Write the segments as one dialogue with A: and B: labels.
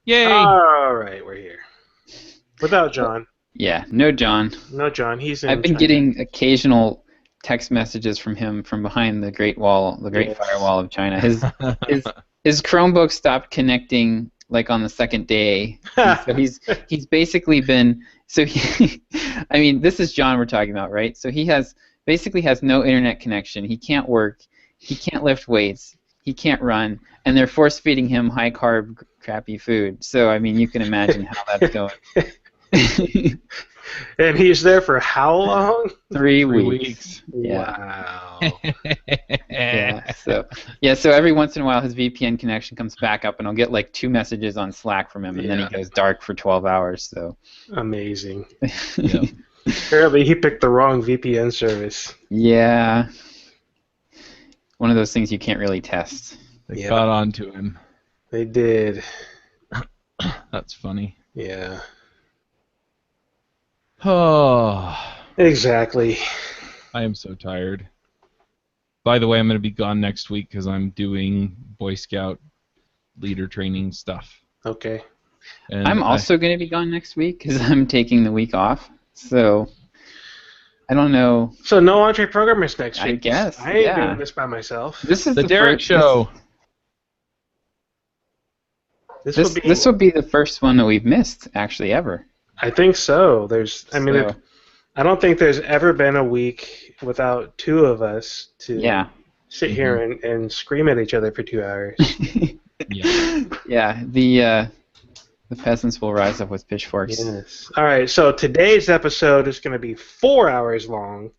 A: Yay!
B: All right, we're here. Without John.
C: Yeah, no John.
B: No John. He's in
C: I've been
B: China.
C: getting occasional text messages from him from behind the Great Wall, the Great Firewall of China. His Chromebook stopped connecting like on the second day. So he's basically been I mean, this is John we're talking about, right? So he basically has no internet connection. He can't work. He can't lift weights. He can't run, and they're force feeding him high carb, crappy food. So I mean, you can imagine how that's going.
B: And he's there for how long?
C: 3 weeks.
B: Wow.
C: So every once in a while his VPN connection comes back up, and I'll get like 2 messages on Slack from him, and then he goes dark for 12 hours. So
B: amazing. Apparently he picked the wrong VPN service.
C: Yeah. One of those things you can't really test.
A: They got on to him.
B: They did.
A: That's funny.
B: Yeah.
A: Oh.
B: Exactly.
A: I am so tired. By the way, I'm going to be gone next week because I'm doing Boy Scout leader training stuff.
B: Okay.
C: And I'm also going to be gone next week because I'm taking the week off. So I don't know.
B: So no Entreprogrammers next week.
C: I guess.
B: I ain't doing this by myself.
C: This is
A: the Derek Show.
C: This will be the first one that we've missed, actually, ever.
B: I think so. I don't think there's ever been a week without 2 of us to sit here and scream at each other for 2 hours.
C: Yeah. The peasants will rise up with pitchforks.
B: Yes. All right. So today's episode is going to be 4 hours long.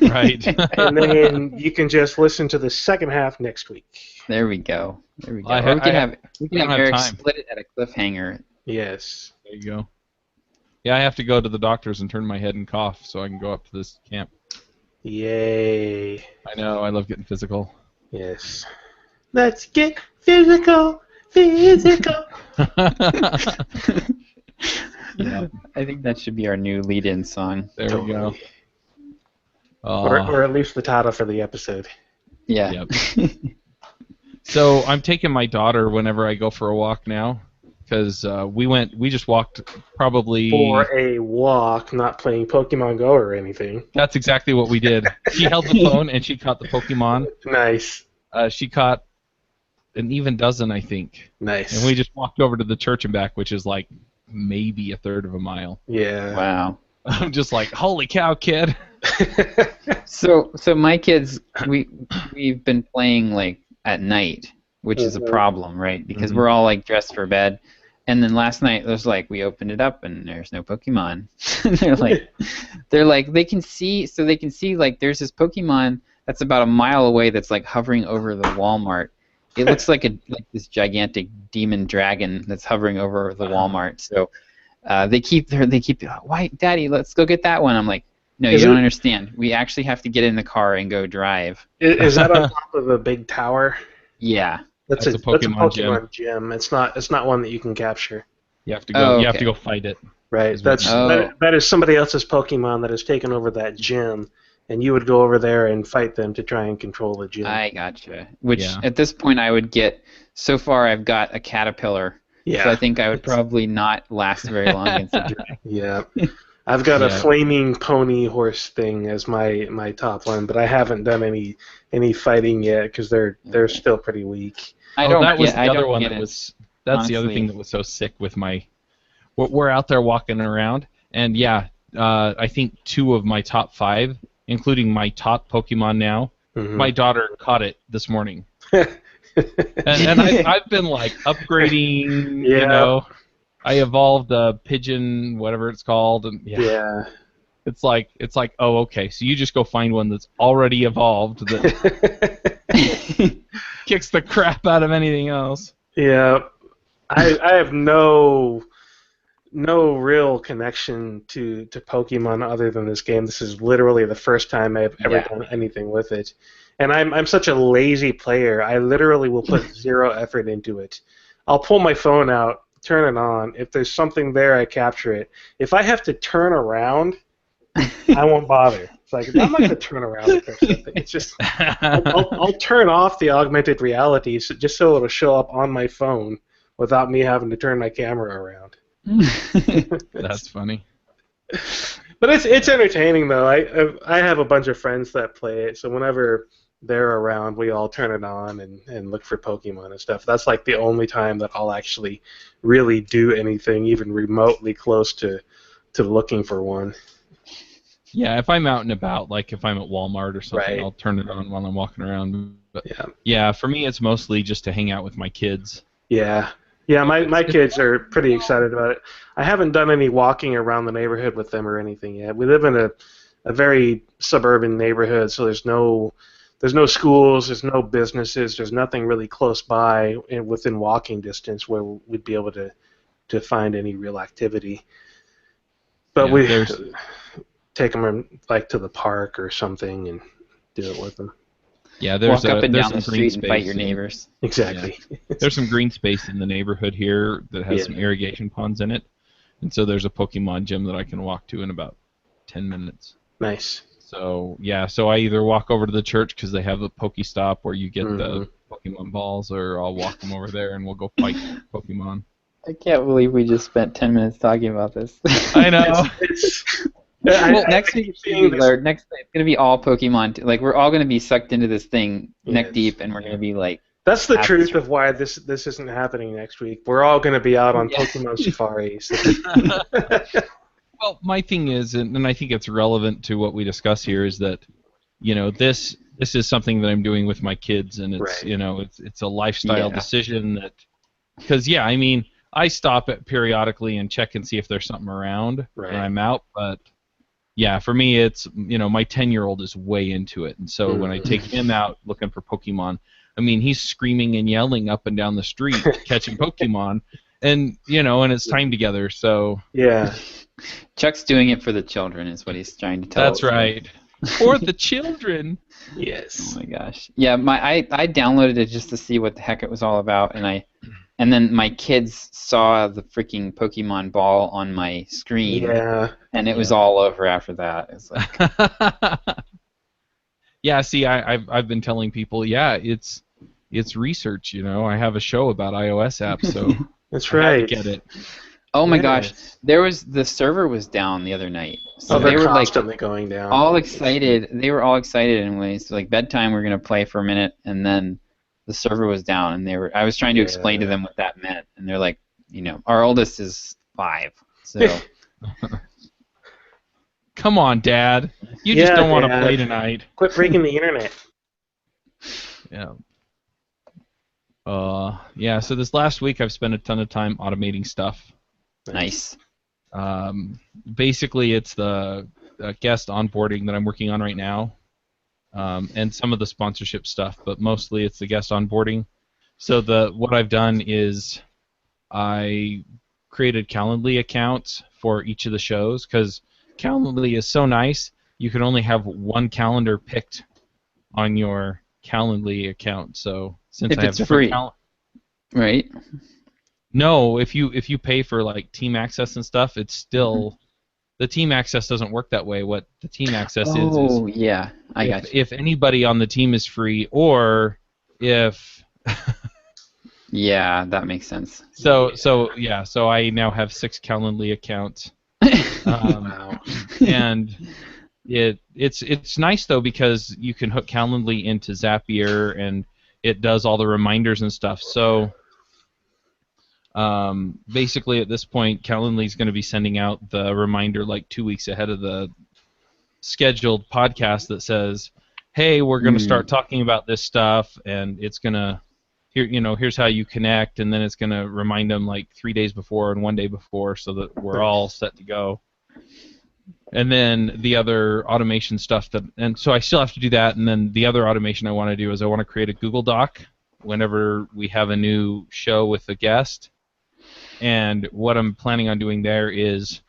A: Right.
B: And then you can just listen to the second half next week.
C: There we go. We can have Eric split it at a cliffhanger.
B: Yes.
A: There you go. Yeah, I have to go to the doctor's and turn my head and cough so I can go up to this camp.
B: Yay.
A: I know, I love getting physical.
B: Yes. Let's get physical. Physical.
C: Yeah, I think that should be our new lead-in song.
A: There we go.
B: Or at least the title for the episode.
C: Yeah.
A: Yep. So I'm taking my daughter whenever I go for a walk now. Because we just walked probably...
B: For a walk, not playing Pokemon Go or anything.
A: That's exactly what we did. She held the phone and she caught the Pokemon.
B: Nice.
A: She caught an even dozen, I think.
B: Nice.
A: And we just walked over to the church and back, which is like maybe a third of a mile.
B: Yeah.
C: Wow.
A: I'm just like, holy cow, kid.
C: So my kids, we've been playing like at night, which is a problem, right? Because we're all like dressed for bed, and then last night it was like we opened it up and there's no Pokemon. they're like they can see like there's this Pokemon that's about a mile away that's like hovering over the Walmart. It looks like this gigantic demon dragon that's hovering over the Walmart. So they keep why, Daddy, let's go get that one. I'm like, no, you don't understand. We actually have to get in the car and go drive.
B: Is that on top of a big tower?
C: Yeah.
B: That's a Pokemon gym. It's not one that you can capture.
A: You have to go. You have to go fight it.
B: Right. That is somebody else's Pokemon that has taken over that gym, and you would go over there and fight them to try and control the gym.
C: I gotcha. Which at this point I would get. So far I've got a Caterpillar. Yeah. So I think I would probably not last very long against a dragon.
B: Yeah. I've got a flaming pony horse thing as my top one, but I haven't done any fighting yet because they're still pretty weak.
A: That's the other thing that was so sick with my. We're out there walking around, and I think 2 of my top 5, including my top Pokemon now, my daughter caught it this morning. and I've been like upgrading, you know. I evolved a pigeon, whatever it's called, and it's like, oh, okay, so you just go find one that's already evolved that kicks the crap out of anything else.
B: Yeah, I have no real connection to Pokemon other than this game. This is literally the first time I've ever done anything with it, and I'm such a lazy player. I literally will put 0 effort into it. I'll pull my phone out, turn it on. If there's something there, I capture it. If I have to turn around, I won't bother. It's like, I'm not going to turn around and catch something. It's just, I'll turn off the augmented reality just so it'll show up on my phone without me having to turn my camera around.
A: That's funny.
B: But it's entertaining though. I have a bunch of friends that play it, so whenever they're around, we all turn it on and look for Pokemon and stuff. That's like the only time that I'll actually really do anything even remotely close to looking for one.
A: Yeah, if I'm out and about, like if I'm at Walmart or something,
B: Right.
A: I'll turn it on while I'm walking around. But yeah, for me, it's mostly just to hang out with my kids.
B: Yeah. Yeah, my kids are pretty excited about it. I haven't done any walking around the neighborhood with them or anything yet. We live in a very suburban neighborhood, so there's no schools, there's no businesses, there's nothing really close by and within walking distance where we'd be able to find any real activity. But we take them like to the park or something and do it with them.
A: Yeah, there's
C: walk up and
A: there's
C: down the
A: some green
C: street and fight your neighbors.
B: Exactly.
A: Yeah. There's some green space in the neighborhood here that has some irrigation ponds in it, and so there's a Pokemon gym that I can walk to in about 10 minutes.
B: Nice.
A: So yeah, so I either walk over to the church because they have a Pokestop where you get the Pokemon balls, or I'll walk them over there and we'll go fight Pokemon.
C: I can't believe we just spent 10 minutes talking about this.
A: I know.
C: Well, next week it's gonna be all Pokemon. Like we're all gonna be sucked into this thing neck deep, and we're gonna be like.
B: That's the truth of why this isn't happening next week. We're all gonna be out on Pokemon safaris.
A: Well, my thing is, and I think it's relevant to what we discuss here, is that this is something that I'm doing with my kids, and it's it's a lifestyle decision that because I mean I stop it periodically and check and see if there's something around when I'm out, but. Yeah, for me, it's, my 10-year-old is way into it. And so when I take him out looking for Pokemon, I mean, he's screaming and yelling up and down the street catching Pokemon. And, and it's time together, so.
B: Yeah.
C: Chuck's doing it for the children is what he's trying to tell us.
A: That's right. For the children.
B: Yes.
C: Oh, my gosh. Yeah, I downloaded it just to see what the heck it was all about, and then my kids saw the freaking Pokemon ball on my screen, and it was all over after that. It's like,
A: yeah. See, I've been telling people, it's research. I have a show about iOS apps, so
B: that's right.
A: I get it.
C: Oh my gosh, the server was down the other night. So
B: they were
C: constantly
B: going down.
C: All excited. They were all excited, and when it's like bedtime, we're gonna play for a minute, and then. The server was down, and I was trying to explain to them what that meant, and they're like, our oldest is 5, so.
A: Come on, Dad. You just don't want to play tonight.
B: Quit breaking the internet.
A: Yeah. So this last week I've spent a ton of time automating stuff.
C: Nice.
A: Basically, it's the guest onboarding that I'm working on right now. And some of the sponsorship stuff, but mostly it's the guest onboarding. So what I've done is I created Calendly accounts for each of the shows because Calendly is so nice. You can only have one calendar picked on your Calendly account. So since I have different
C: free, right?
A: No, if you pay for like team access and stuff, it's still. The team access doesn't work that way. What the team access is
C: I got you.
A: If anybody on the team is free, or if
C: yeah, that makes sense.
A: So I now have 6 Calendly accounts.
B: Wow.
A: And it's nice though because you can hook Calendly into Zapier and it does all the reminders and stuff. So basically at this point Calendly is going to be sending out the reminder like 2 weeks ahead of the scheduled podcast that says, hey, we're going to start talking about this stuff, and it's going to here's how you connect, and then it's going to remind them like 3 days before and 1 day before so that we're all set to go. And then the other automation stuff and so I still have to do that, and then the other automation I want to do is I want to create a Google Doc whenever we have a new show with a guest. And what I'm planning on doing there is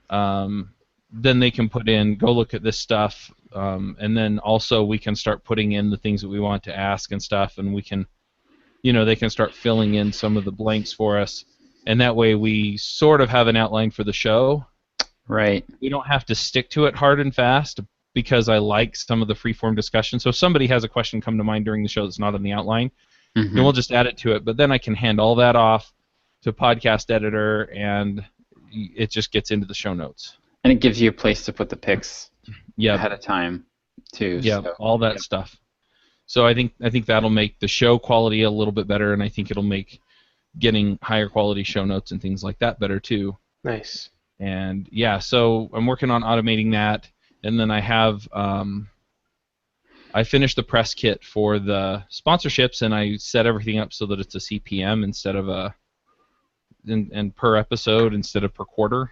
A: then they can put in, go look at this stuff, and then also we can start putting in the things that we want to ask and stuff, and we can, they can start filling in some of the blanks for us, and that way we sort of have an outline for the show.
C: Right.
A: We don't have to stick to it hard and fast because I like some of the free-form discussion. So if somebody has a question come to mind during the show that's not in the outline, then we'll just add it to it, but then I can hand all that off to podcast editor, and it just gets into the show notes.
C: And it gives you a place to put the picks
A: Yep.
C: ahead of time, too.
A: Yeah,
C: so.
A: all that stuff. So I think that'll make the show quality a little bit better, and I think it'll make getting higher quality show notes and things like that better too.
B: Nice.
A: And yeah, so I'm working on automating that, and then I have I finished the press kit for the sponsorships, and I set everything up so that it's a CPM instead of and per episode instead of per quarter.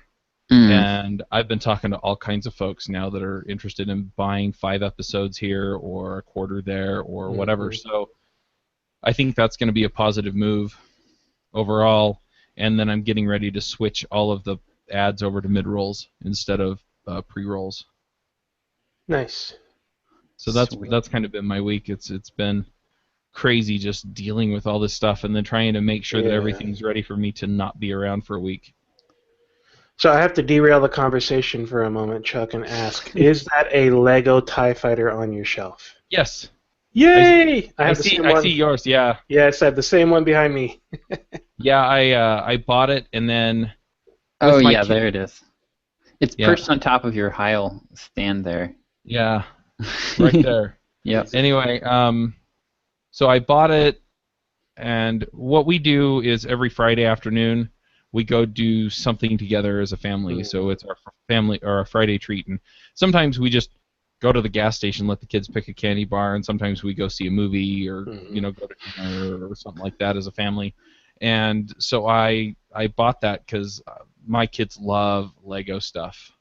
A: And I've been talking to all kinds of folks now that are interested in buying 5 episodes here or a quarter there or whatever. So I think that's going to be a positive move overall. And then I'm getting ready to switch all of the ads over to mid-rolls instead of pre-rolls.
B: Nice.
A: So that's kind of been my week. It's been crazy just dealing with all this stuff and then trying to make sure that everything's ready for me to not be around for a week.
B: So I have to derail the conversation for a moment, Chuck, and ask, is that a Lego TIE Fighter on your shelf?
A: Yes.
B: Yay!
A: I see yours, yeah.
B: Yes, I have the same one behind me.
A: Yeah, I bought it and then...
C: Oh, yeah, there it is. It's perched on top of your Heil stand there.
A: Yeah, right there.
C: Yep.
A: Anyway, so I bought it, and what we do is every Friday afternoon, we go do something together as a family. So it's our family or a Friday treat, and sometimes we just go to the gas station, let the kids pick a candy bar, and sometimes we go see a movie or go to dinner or something like that as a family. And so I bought that because my kids love Lego stuff,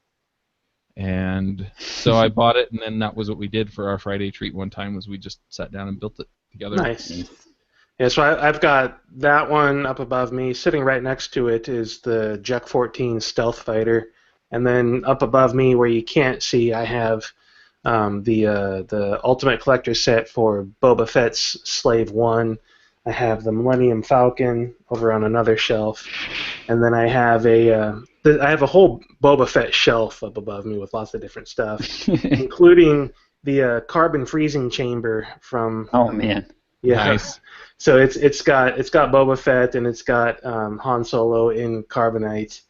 A: and so I bought it, and then that was what we did for our Friday treat one time was we just sat down and built it together.
B: Nice. Yeah, so I've got that one up above me. Sitting right next to it is the Juk 14 Stealth Fighter, and then up above me, where you can't see, I have the Ultimate Collector set for Boba Fett's Slave 1. I have the Millennium Falcon over on another shelf, and then I have a whole Boba Fett shelf up above me with lots of different stuff, including the carbon freezing chamber from.
C: Oh man.
B: Yeah.
A: Nice.
B: So it's got Boba Fett and it's got Han Solo in carbonite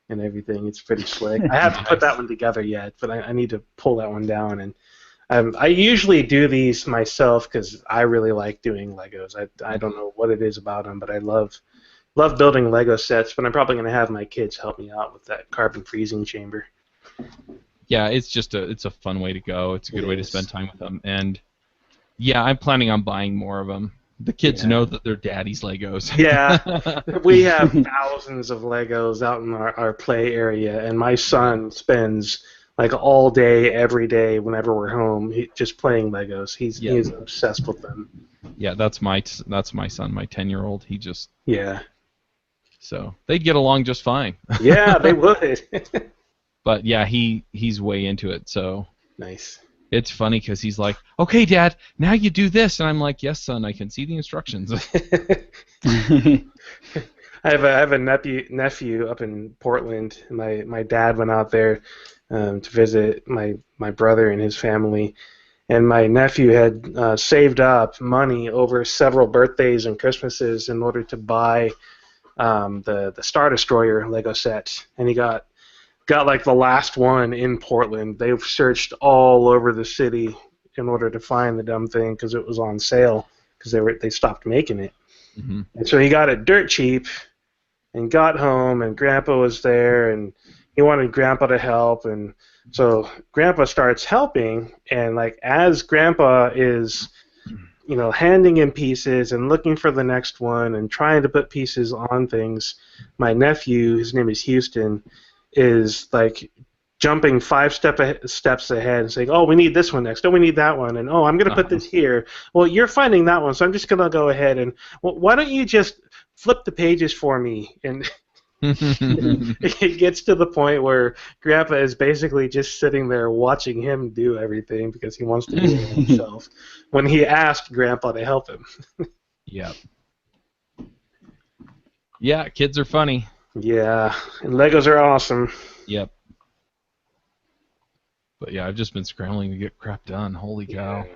B: and everything. It's pretty slick. I haven't put that one together yet, but I need to pull that one down. And I usually do these myself because I really like doing Legos. I don't know what it is about them, but I love building Lego sets. But I'm probably going to have my kids help me out with that carbon freezing chamber.
A: Yeah, it's a fun way to go. It's a good way to spend time with them. And yeah, I'm planning on buying more of them. The kids know that they're daddy's Legos.
B: Yeah, we have thousands of Legos out in our play area, and my son spends like all day, every day, whenever we're home, just playing Legos. He's obsessed with them.
A: Yeah, that's my son, my 10-year-old. He just so they'd get along just fine.
B: Yeah, they would.
A: But yeah, he's way into it. So
B: nice.
A: It's funny because he's like, "Okay, Dad, now you do this," and I'm like, "Yes, son, I can see the instructions."
B: I have a nephew up in Portland. My dad went out there to visit my brother and his family, and my nephew had saved up money over several birthdays and Christmases in order to buy the Star Destroyer Lego set, and he got like the last one in Portland. They've searched all over the city in order to find the dumb thing because it was on sale because they stopped making it. Mm-hmm. And so he got it dirt cheap and got home, and Grandpa was there, and he wanted Grandpa to help, and so Grandpa starts helping, and like as Grandpa is handing in pieces and looking for the next one and trying to put pieces on things, my nephew, his name is Houston, is like jumping 5 steps ahead and saying, "Oh, we need this one next. Oh, we need that one. And oh, I'm going to put this here. Well, you're finding that one, so I'm just going to go ahead and why don't you just flip the pages for me?" And it gets to the point where Grandpa is basically just sitting there watching him do everything because he wants to do it himself when he asked Grandpa to help him.
A: Yep. Yeah, kids are funny.
B: Yeah, and Legos are awesome.
A: Yep. But yeah, I've just been scrambling to get crap done. Holy cow.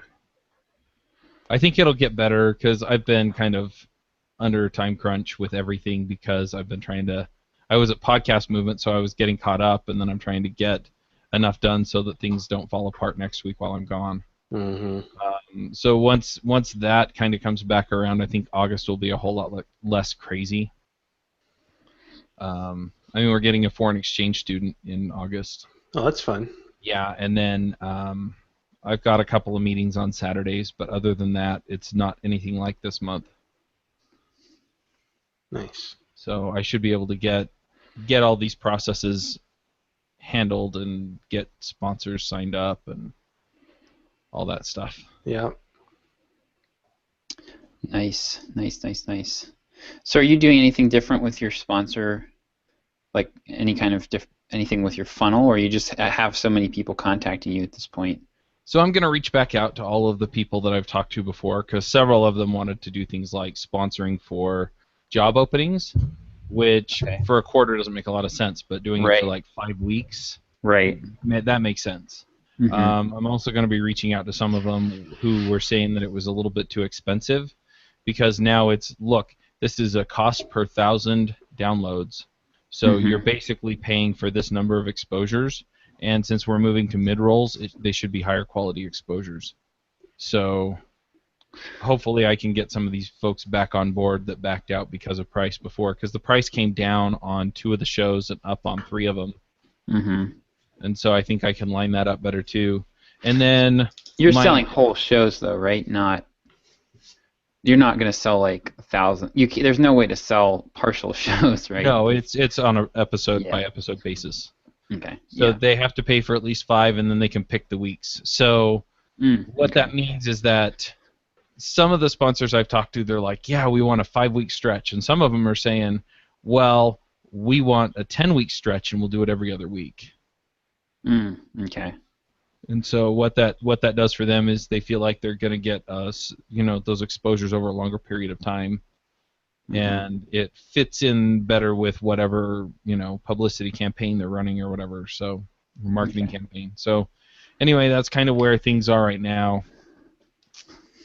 A: I think it'll get better because I've been kind of under time crunch with everything because I've been trying to. I was at Podcast Movement, so I was getting caught up, and then I'm trying to get enough done so that things don't fall apart next week while I'm gone. So once that kind of comes back around, I think August will be a whole lot less crazy. I mean, we're getting a foreign exchange student in August.
B: Oh, that's fun.
A: Yeah, and then I've got a couple of meetings on Saturdays, but other than that, it's not anything like this month.
B: Nice.
A: So I should be able to get all these processes handled and get sponsors signed up and all that stuff.
B: Yeah.
C: Nice. So are you doing anything different with your sponsor, like any kind of anything with your funnel, or you just have so many people contacting you at this point?
A: So I'm going to reach back out to all of the people that I've talked to before, because several of them wanted to do things like sponsoring for job openings, which for a quarter doesn't make a lot of sense, but doing it for like 5 weeks, that makes sense. I'm also going to be reaching out to some of them who were saying that it was a little bit too expensive, because now it's, look, this is a cost per 1,000 downloads, so you're basically paying for this number of exposures, and since we're moving to mid-rolls, they should be higher quality exposures. So hopefully I can get some of these folks back on board that backed out because of price before, because the price came down on 2 of the shows and up on 3 of them. And so I think I can line that up better too. And then
C: you're selling whole shows though, right? You're not going to sell like 1,000. There's no way to sell partial shows, right?
A: No, it's on an episode by episode basis.
C: Okay.
A: So they have to pay for at least 5, and then they can pick the weeks. So what that means is that some of the sponsors I've talked to, they're like, yeah, we want a 5-week stretch, and some of them are saying, well, we want a 10-week stretch, and we'll do it every other week.
C: Okay.
A: And so what that does for them is they feel like they're going to get those exposures over a longer period of time, and it fits in better with whatever publicity campaign they're running or whatever. So marketing campaign. So anyway, that's kind of where things are right now.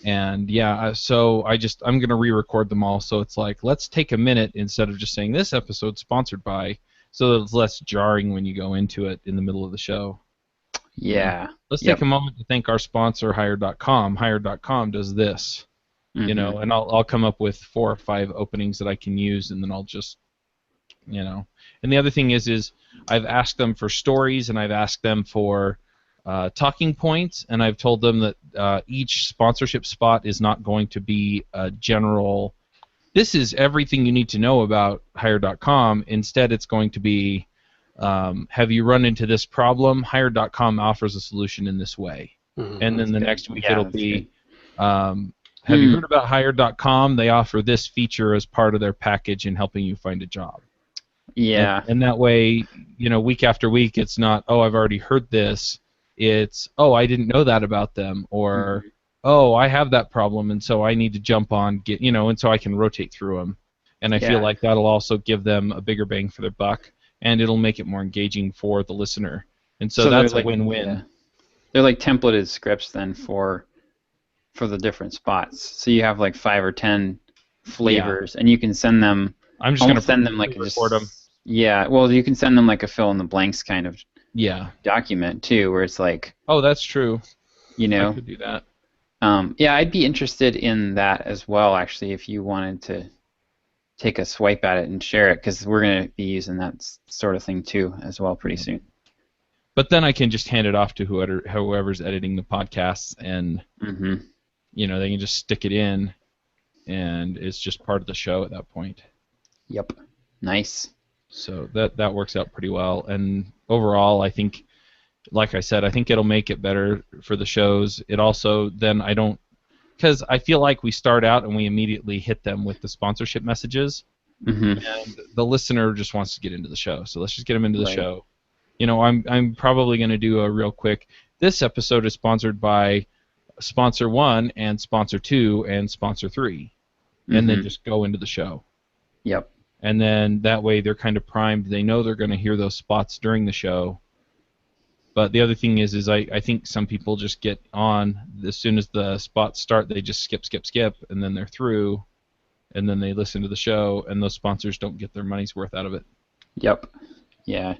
A: And yeah, so I'm going to re-record them all. So it's like, let's take a minute instead of just saying this episode's sponsored by, so that it's less jarring when you go into it in the middle of the show.
C: Yeah.
A: Let's take a moment to thank our sponsor, Hire.com. Hire.com does this, and I'll come up with 4 or 5 openings that I can use, and then I'll just, And the other thing is I've asked them for stories, and I've asked them for talking points, and I've told them that each sponsorship spot is not going to be a general, this is everything you need to know about Hire.com. Instead, it's going to be, have you run into this problem? Hire.com offers a solution in this way. And then the next week it'll be, have you heard about Hire.com? They offer this feature as part of their package in helping you find a job.
C: Yeah.
A: And that way, week after week, it's not, oh, I've already heard this. It's, oh, I didn't know that about them, or, oh, I have that problem, and so I need to jump on, and so I can rotate through them. And I feel like that'll also give them a bigger bang for their buck, and it'll make it more engaging for the listener. And so that's a win-win. Yeah.
C: They're like templated scripts then for the different spots. So you have like 5 or 10 flavors, and you can send them.
A: I'm just going to
C: send them like
A: record them.
C: Yeah, well, you can send them like a fill in the blanks kind of document too, where it's like.
A: Oh, that's true.
C: I
A: could do that.
C: I'd be interested in that as well, actually, if you wanted to take a swipe at it and share it, because we're going to be using that sort of thing too as well pretty soon.
A: But then I can just hand it off to whoever's editing the podcasts, and they can just stick it in, and it's just part of the show at that point.
C: Yep. Nice.
A: So that works out pretty well. And overall, I think, like I said, I think it'll make it better for the shows. It also, then I don't, because I feel like we start out and we immediately hit them with the sponsorship messages, and the listener just wants to get into the show. So let's just get them into the show. I'm probably going to do a real quick, this episode is sponsored by Sponsor 1 and Sponsor 2 and Sponsor 3, and then just go into the show.
C: Yep.
A: And then that way they're kind of primed. They know they're going to hear those spots during the show. But the other thing is I think some people just get on as soon as the spots start. They just skip, and then they're through. and then they listen to the show, and those sponsors don't get their money's worth out of it.
C: Yep. Yeah.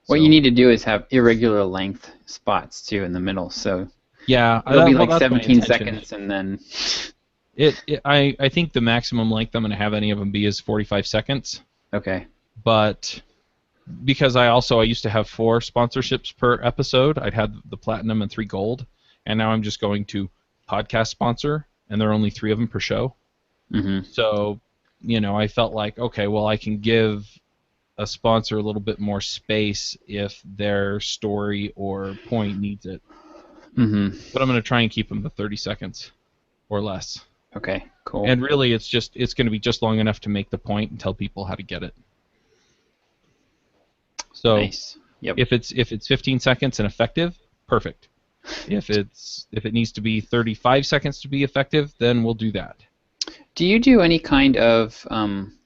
C: What you need to do is have irregular length spots too in the middle. So
A: yeah,
C: it'll be like 17 seconds, and then
A: I think the maximum length I'm going to have any of them be is 45 seconds.
C: Okay.
A: But because I used to have 4 sponsorships per episode. I'd had the platinum and 3 gold, and now I'm just going to podcast sponsor, and there are only 3 of them per show.
C: Mm-hmm.
A: So, I felt like, okay, well, I can give a sponsor a little bit more space if their story or point needs it.
C: Mm-hmm.
A: But I'm going to try and keep them to 30 seconds or less.
C: Okay, cool.
A: And really, it's going to be just long enough to make the point and tell people how to get it. So
C: nice. Yep.
A: if it's 15 seconds and effective, perfect. If it needs to be 35 seconds to be effective, then we'll do that.
C: Do you do any kind of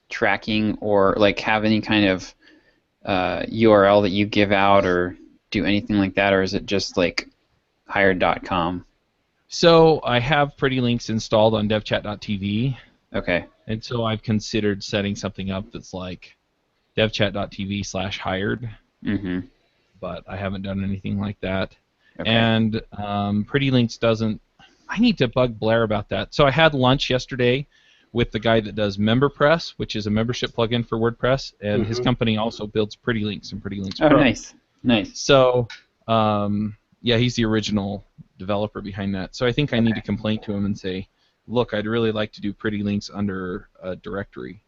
C: tracking or like have any kind of URL that you give out or do anything like that, or is it just like hired.com?
A: So I have Pretty Links installed on devchat.tv.
C: Okay.
A: And so I've considered setting something up that's like devchat.tv/hired.
C: Mm-hmm.
A: But I haven't done anything like that.
C: Okay.
A: And Pretty Links doesn't. I need to bug Blair about that. So I had lunch yesterday with the guy that does MemberPress, which is a membership plugin for WordPress, and his company also builds Pretty Links and Pretty Links Pro.
C: Oh, nice.
A: So, yeah, he's the original developer behind that. So I think I need to complain to him and say, look, I'd really like to do Pretty Links under a directory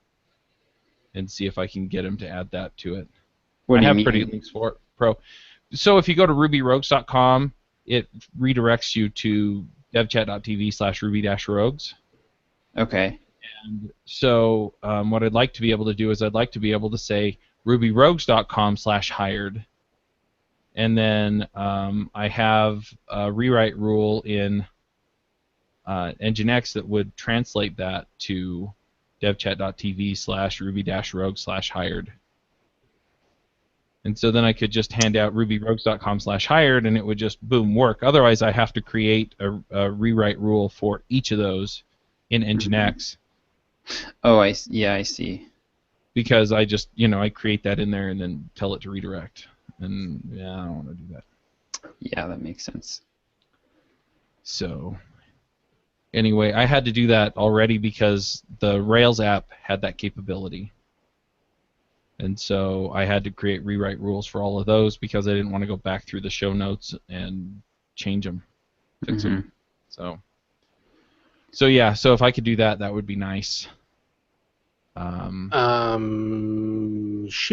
A: and see if I can get him to add that to it.
C: What do you
A: have
C: mean?
A: Pretty Links for Pro. So if you go to rubyrogues.com, it redirects you to devchat.tv/ruby-rogues.
C: Okay.
A: And so what I'd like to be able to do is I'd like to be able to say rubyrogues.com/hired. And then I have a rewrite rule in Nginx that would translate that to devchat.tv/ruby-rogues/hired. And so then I could just hand out rubyrogues.com/hired, and it would just, boom, work. Otherwise, I have to create a rewrite rule for each of those in Nginx.
C: Oh, I see.
A: Because I just, I create that in there and then tell it to redirect. And, yeah, I don't want to do that.
C: Yeah, that makes sense.
A: So, anyway, I had to do that already because the Rails app had that capability. And so I had to create rewrite rules for all of those because I didn't want to go back through the show notes and change them, fix them. So yeah, so if I could do that, that would be nice.
B: Should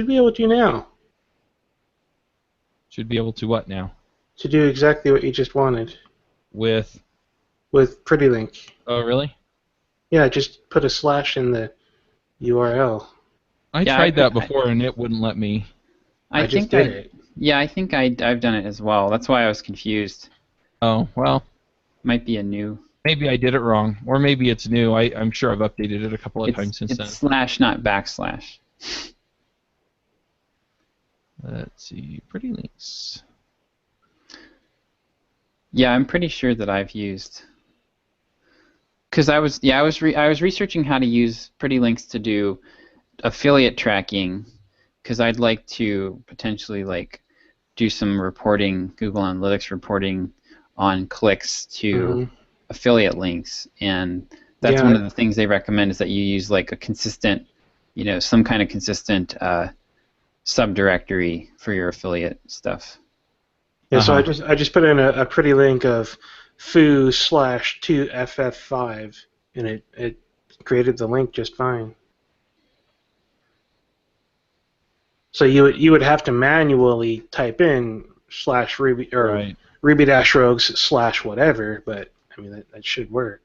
B: be able to now.
A: Should be able to what now?
B: To do exactly what you just wanted.
A: With
B: Pretty Link.
A: Oh, really?
B: Yeah, just put a slash in the URL.
A: I tried that before and it wouldn't let me.
B: I just did it.
C: Yeah, I think I've done it as well. That's why I was confused.
A: Oh, well.
C: Might be a new.
A: Maybe I did it wrong, or maybe it's new. I'm sure I've updated it a couple of times since then.
C: It's slash, not backslash.
A: Let's see, Pretty Links.
C: Yeah, I'm pretty sure that I've used. Because I was researching how to use Pretty Links to do affiliate tracking, because I'd like to potentially do some reporting, Google Analytics reporting on clicks to affiliate links, and that's one of the things they recommend is that you use a consistent, some kind of consistent subdirectory for your affiliate stuff.
B: Yeah, so I just put in a Pretty Link of foo/2ff5, and it created the link just fine. So you would have to manually type in /ruby or ruby-rogues / whatever, but I mean that should work.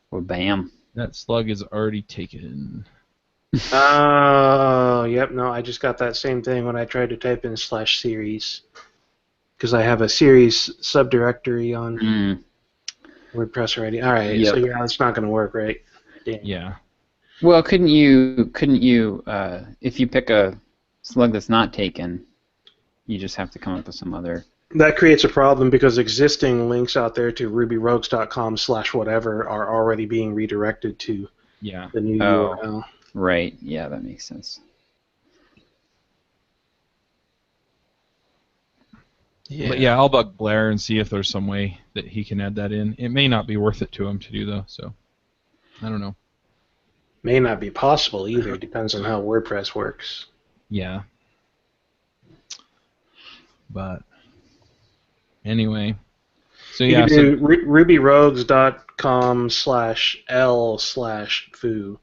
C: Well, bam.
A: That slug is already taken.
B: Oh, yep. No, I just got that same thing when I tried to type in /series, because I have a series subdirectory on WordPress already. All right, so yeah, it's not going to work, right? Damn.
A: Yeah.
C: Well, couldn't you if you pick a slug that's not taken, you just have to come up with some other
B: That creates a problem because existing links out there to rubyrogues.com/whatever are already being redirected to the new URL.
C: Right. Yeah, that makes sense.
A: Yeah. But yeah, I'll bug Blair and see if there's some way that he can add that in. It may not be worth it to him to do, though, so I don't know.
B: May not be possible either. Depends on how WordPress works.
A: Yeah. But anyway, so yeah.
B: You can do rubyrogues.com/l/foo,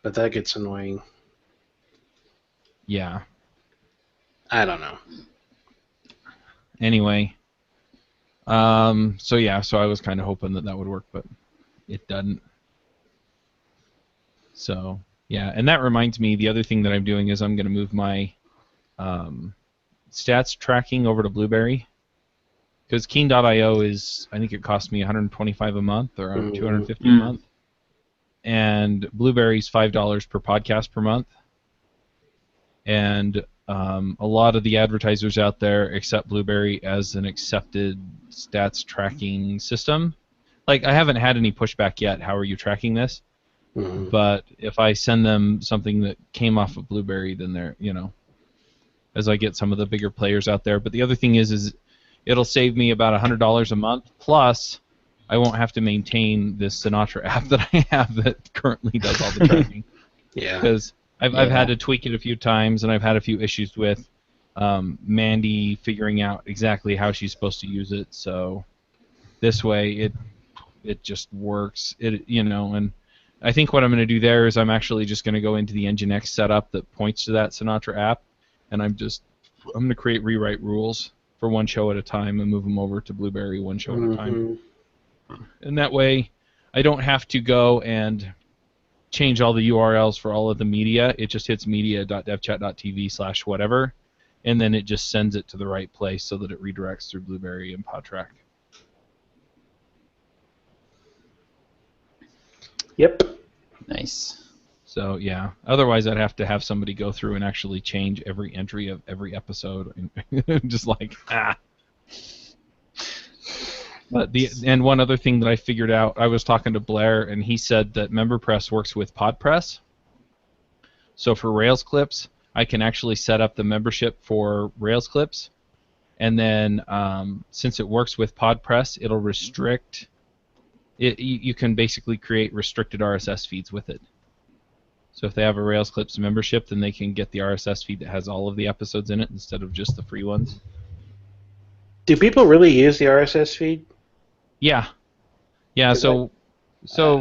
B: but that gets annoying.
A: Yeah.
B: I don't know.
A: Anyway, so yeah, so I was kind of hoping that would work, but it doesn't. So yeah, and that reminds me, the other thing that I'm doing is I'm going to move my stats tracking over to Blueberry, because Keen.io is, I think it costs me $125 a month or $250 a month, and Blueberry's $5 per podcast per month, and a lot of the advertisers out there accept Blueberry as an accepted stats tracking system. Like, I haven't had any pushback yet. How are you tracking this? But if I send them something that came off of Blueberry, then they're, as I get some of the bigger players out there. But the other thing is it'll save me about $100 a month, plus I won't have to maintain this Sinatra app that I have that currently does all the tracking.
B: Yeah.
A: Because I've had to tweak it a few times, and I've had a few issues with Mandy figuring out exactly how she's supposed to use it. So this way, it just works. And I think what I'm going to do there is I'm actually just going to go into the Nginx setup that points to that Sinatra app, and I'm going to create rewrite rules for one show at a time and move them over to Blueberry one show at a time. And that way, I don't have to go and change all the URLs for all of the media. It just hits media.devchat.tv/whatever, and then it just sends it to the right place so that it redirects through Blueberry and Podtrack.
B: Yep.
C: Nice.
A: So yeah. Otherwise, I'd have to have somebody go through and actually change every entry of every episode, and just like But and one other thing that I figured out, I was talking to Blair, and he said that MemberPress works with PodPress. So for Rails clips, I can actually set up the membership for Rails clips, and then since it works with PodPress, it'll restrict. You can basically create restricted RSS feeds with it. So if they have a Rails Clips membership, then they can get the RSS feed that has all of the episodes in it instead of just the free ones.
B: Do people really use the RSS feed?
A: Yeah. Yeah, so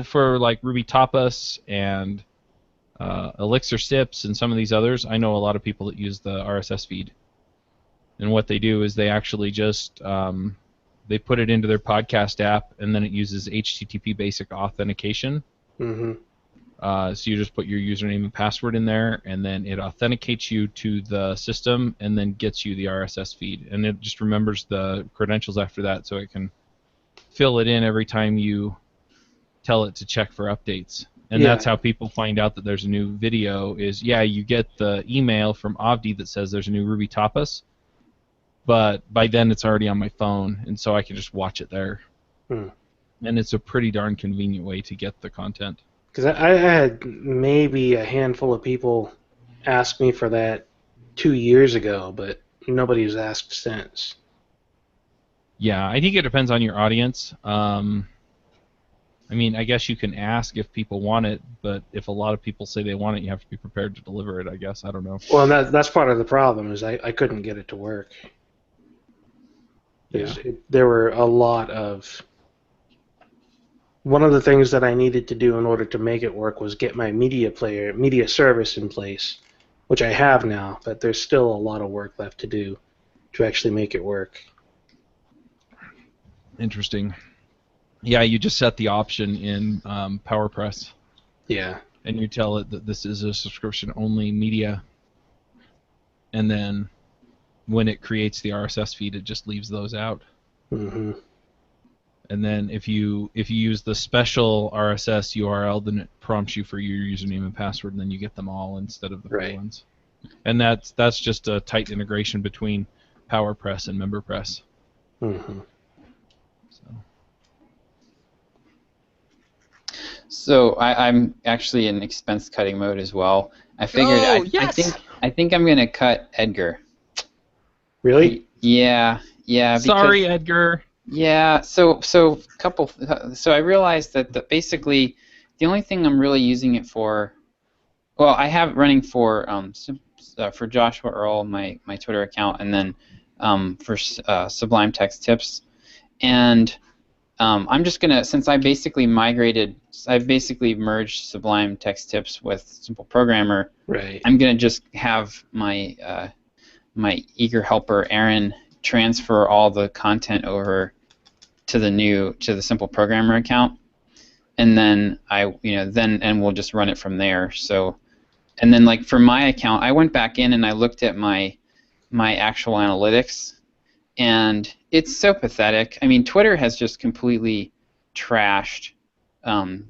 A: for like Ruby Tapas and Elixir Sips and some of these others, I know a lot of people that use the RSS feed. And what they do is they actually just they put it into their podcast app, and then it uses HTTP basic authentication. So you just put your username and password in there, and then it authenticates you to the system, and then gets you the RSS feed. And it just remembers the credentials after that, so it can fill it in every time you tell it to check for updates. And that's how people find out that there's a new video is, you get the email from Avdi that says there's a new Ruby Tapas, but by then it's already on my phone, and so I can just watch it there. And it's a pretty darn convenient way to get the content.
B: Because I had maybe a handful of people ask me for that 2 years ago, but nobody's asked since.
A: Yeah, I think it depends on your audience. I mean, I guess you can ask if people want it, but if a lot of people say they want it, you have to be prepared to deliver it, I guess. I don't know.
B: Well, that's part of the problem, is I couldn't get it to work. There were a lot of... One of the things that I needed to do in order to make it work was get my media service in place, which I have now, but there's still a lot of work left to do to actually make it work.
A: Interesting. Yeah, you just set the option in PowerPress.
B: Yeah.
A: And you tell it that this is a subscription-only media, and then when it creates the RSS feed, it just leaves those out. And then if you use the special RSS URL, then it prompts you for your username and password, and then you get them all instead of the free ones. And that's just a tight integration between PowerPress and MemberPress.
B: Mm-hmm.
C: So I'm actually in expense cutting mode as well. I figured
A: yes!
C: I think I'm gonna cut Edgar.
B: Really?
C: Yeah.
A: Sorry, Edgar.
C: Yeah. So I realized that basically the only thing I'm really using it for, well, I have it running for Joshua Earl, my Twitter account, and then for Sublime Text Tips, and I'm just gonna, since I've basically merged Sublime Text Tips with Simple Programmer.
B: Right.
C: I'm gonna just have my eager helper Aaron transfer all the content over to the Simple Programmer account, and then we'll just run it from there. So, and then like for my account, I went back in and I looked at my actual analytics. And it's so pathetic. I mean, Twitter has just completely trashed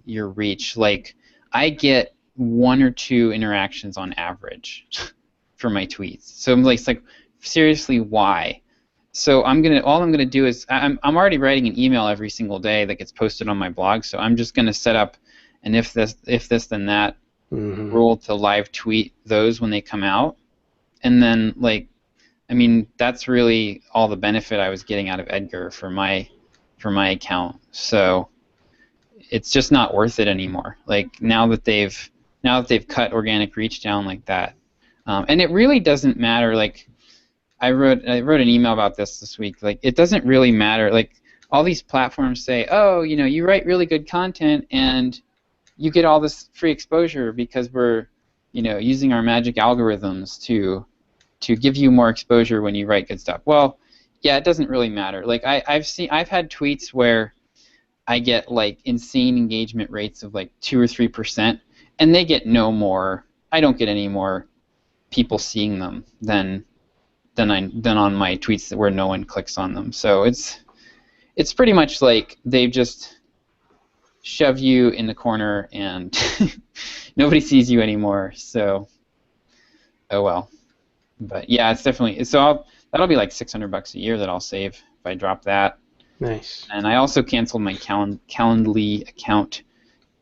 C: your reach. Like, I get 1 or 2 interactions on average for my tweets. So I'm like, it's like, seriously, why? So all I'm gonna do is I'm already writing an email every single day that gets posted on my blog. So I'm just gonna set up an if this then that rule to live tweet those when they come out, and then like. I mean, that's really all the benefit I was getting out of Edgar for my account. So it's just not worth it anymore. Like now that they've cut organic reach down like that, and it really doesn't matter. Like I wrote an email about this week. Like it doesn't really matter. Like all these platforms say, oh, you write really good content and you get all this free exposure because we're using our magic algorithms to give you more exposure when you write good stuff. Well, yeah, it doesn't really matter. Like I've had tweets where I get like insane engagement rates of like 2 or 3%, and they get no more. I don't get any more people seeing them than on my tweets where no one clicks on them. So it's pretty much like they've just shove you in the corner and nobody sees you anymore. So oh well. But yeah, it's definitely that'll be like $600 a year that I'll save if I drop that.
B: Nice.
C: And I also canceled my Calendly account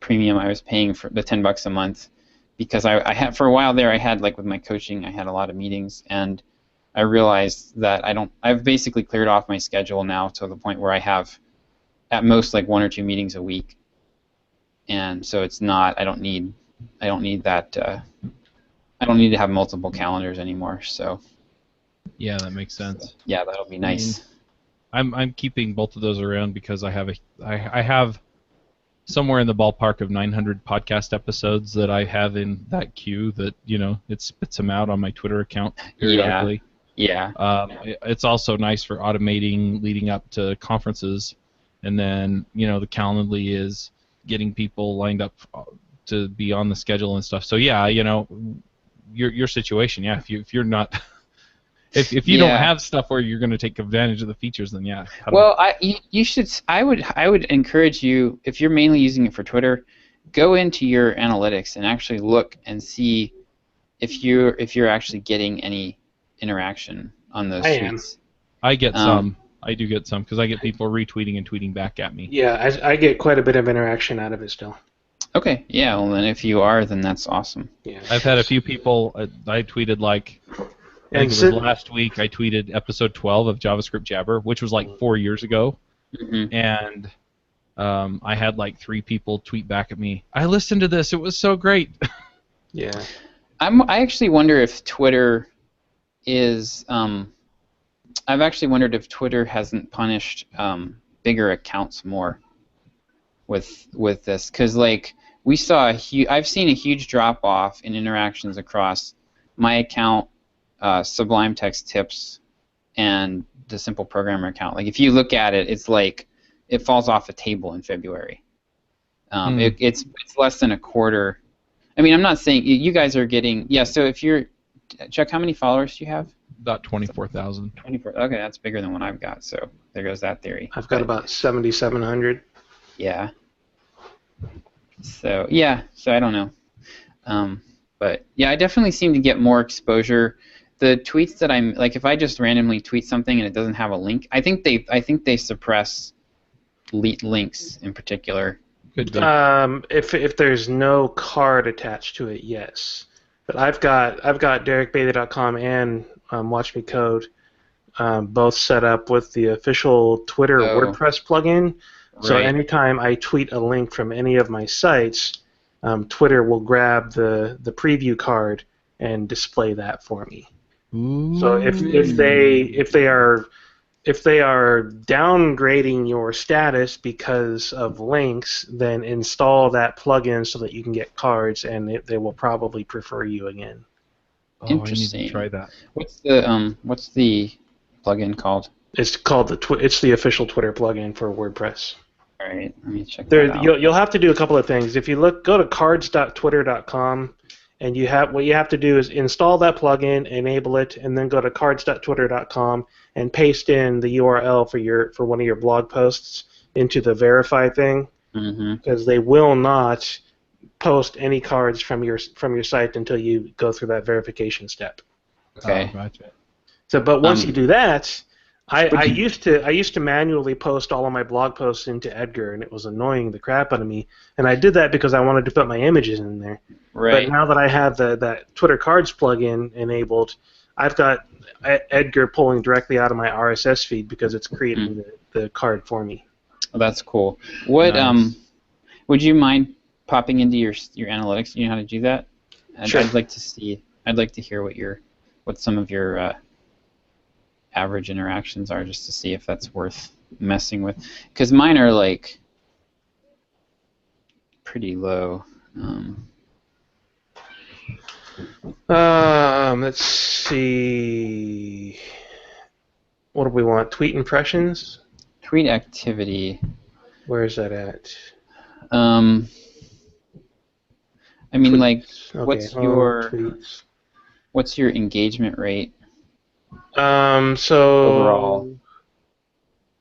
C: premium I was paying for the $10 a month because I had for a while there I had like with my coaching I had a lot of meetings and I realized that I've basically cleared off my schedule now to the point where I have at most like 1 or 2 meetings a week, and so it's not I don't need that. I don't need to have multiple calendars anymore, so.
A: Yeah, that makes sense.
C: Yeah, that'll be nice.
A: I'm keeping both of those around because I have somewhere in the ballpark of 900 podcast episodes that I have in that queue that it spits them out on my Twitter account periodically.
C: Yeah.
A: It's also nice for automating leading up to conferences, and then the Calendly is getting people lined up to be on the schedule and stuff. So yeah, your situation, yeah. If you're not, if you don't have stuff where you're going to take advantage of the features, then yeah.
C: Well, you should. I would encourage you, if you're mainly using it for Twitter, go into your analytics and actually look and see if you're actually getting any interaction on those tweets.
A: I get some. I do get some because I get people retweeting and tweeting back at me.
B: Yeah, I get quite a bit of interaction out of it still.
C: Okay, yeah, well then if you are, then that's awesome.
B: Yeah.
A: I've had a few people, I tweeted like, I think it was last week, I tweeted episode 12 of JavaScript Jabber, which was like 4 years ago, and I had like 3 people tweet back at me, I listened to this, it was so great.
B: Yeah.
C: I actually wonder if Twitter is, I've actually wondered if Twitter hasn't punished bigger accounts more with this, because like, I've seen a huge drop-off in interactions across my account, Sublime Text Tips, and the Simple Programmer account. Like if you look at it, it's like it falls off a table in February. It's less than a quarter. I mean, I'm not saying you guys are getting so if you're Chuck, how many followers do you have?
A: About 24,000.
C: 24. Okay, that's bigger than what I've got. So there goes that theory.
B: I've got about 7,700.
C: Yeah. So I don't know, but yeah, I definitely seem to get more exposure the tweets that I'm like, if I just randomly tweet something and it doesn't have a link, I think they suppress links in particular.
A: Could be.
B: If there's no card attached to it, yes. But I've got DerekBailey.com and Watch Me Code both set up with the official Twitter WordPress plugin. So anytime I tweet a link from any of my sites, Twitter will grab the preview card and display that for me.
A: Ooh.
B: So if they are downgrading your status because of links, then install that plugin so that you can get cards, and they will probably prefer you again.
C: Interesting.
A: I need to try that.
C: What's the plugin called?
B: It's called it's the official Twitter plugin for WordPress.
C: All right, let me check that out.
B: You'll have to do a couple of things. If you go to cards.twitter.com, and what you have to do is install that plugin, enable it, and then go to cards.twitter.com and paste in the URL for one of your blog posts into the verify thing, because they will not post any cards from your site until you go through that verification step.
C: Okay.
A: Gotcha.
B: So, but once you do that, I used to manually post all of my blog posts into Edgar, and it was annoying the crap out of me. And I did that because I wanted to put my images in there.
C: Right.
B: But now that I have that Twitter Cards plugin enabled, I've got Edgar pulling directly out of my RSS feed because it's creating the card for me.
C: Oh, that's cool. What
A: Nice.
C: Would you mind popping into your analytics? You know how to do that?
B: Sure.
C: I'd like to hear what some of your average interactions are, just to see if that's worth messing with. Because mine are like pretty low.
B: Let's see. What do we want? Tweet impressions?
C: Tweet activity.
B: Where is that at?
C: I mean,
B: Tweets.
C: like,
B: Okay.
C: what's your engagement rate?
B: So
C: overall,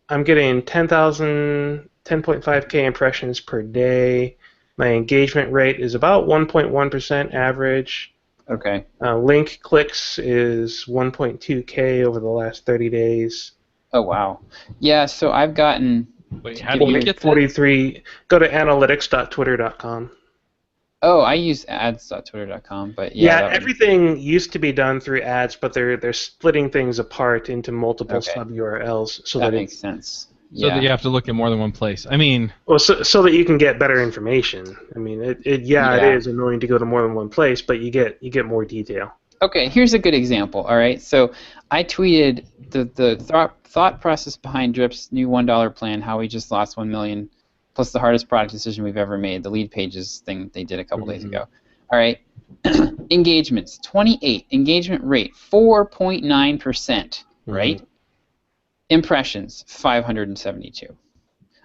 B: I'm getting 10.5K impressions per day. My engagement rate is about 1.1% average.
C: Okay.
B: Link clicks is 1.2K over the last 30 days.
C: Oh wow. Yeah. So I've gotten.
A: Wait, how do you get that?
B: 43. Go to analytics.twitter.com.
C: Oh, I use ads.twitter.com, but yeah.
B: Everything used to be done through ads, but they're splitting things apart into multiple sub URLs, so
C: that makes sense.
A: So that you have to look in more than one place. I mean,
B: well, so that you can get better information. I mean, it is annoying to go to more than one place, but you get more detail.
C: Okay, here's a good example. All right, so I tweeted the thought process behind Drip's new $1 plan, how we just lost 1 million. Plus the hardest product decision we've ever made, the lead pages thing they did a couple days ago. All right, engagements, 28. Engagement rate, 4.9%, right? Impressions, 572.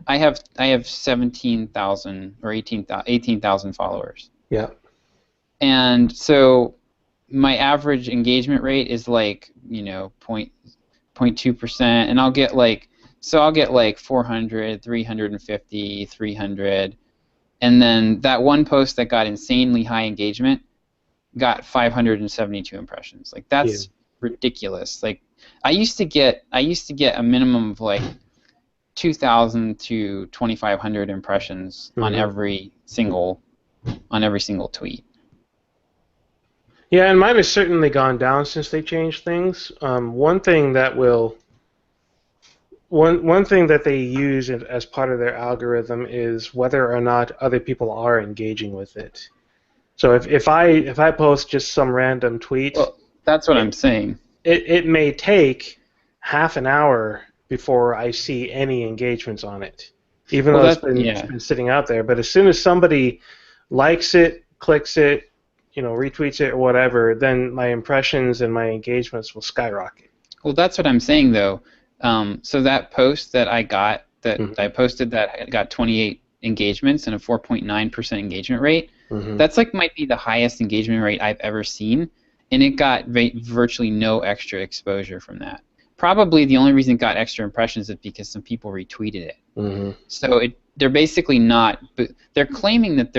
C: I have 17,000 or 18,000 followers.
B: Yeah.
C: And so my average engagement rate is like, 0.2%, and I'll get like 400, 350, 300, and then that one post that got insanely high engagement got 572 impressions. Like that's ridiculous. Like I used to get a minimum of like 2,000 to 2,500 impressions on every single tweet.
B: Yeah, and mine has certainly gone down since they changed things. One thing that they use as part of their algorithm is whether or not other people are engaging with it. So if I post just some random tweet,
C: well, that's what I'm saying.
B: It may take half an hour before I see any engagements on it, even though it's been sitting out there. But as soon as somebody likes it, clicks it, retweets it or whatever, then my impressions and my engagements will skyrocket.
C: Well, that's what I'm saying though. So that post that I got, I posted that got 28 engagements and a 4.9% engagement rate. That's might be the highest engagement rate I've ever seen, and it got virtually no extra exposure from that. Probably the only reason it got extra impressions is because some people retweeted it. So they're basically not. They're claiming that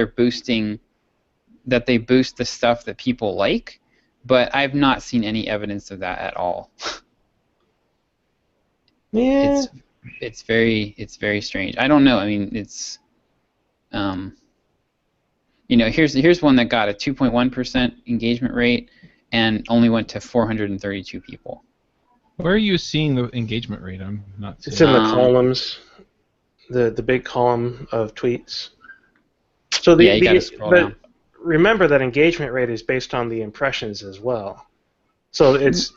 C: they boost the stuff that people like, but I've not seen any evidence of that at all.
B: Yeah.
C: It's very strange. I don't know. I mean, it's here's one that got a 2.1% engagement rate and only went to 432 people.
A: Where are you seeing the engagement rate? I'm not seeing.
B: It's in the columns, the big column of tweets. So
C: you got to scroll down.
B: Remember that engagement rate is based on the impressions as well. So it's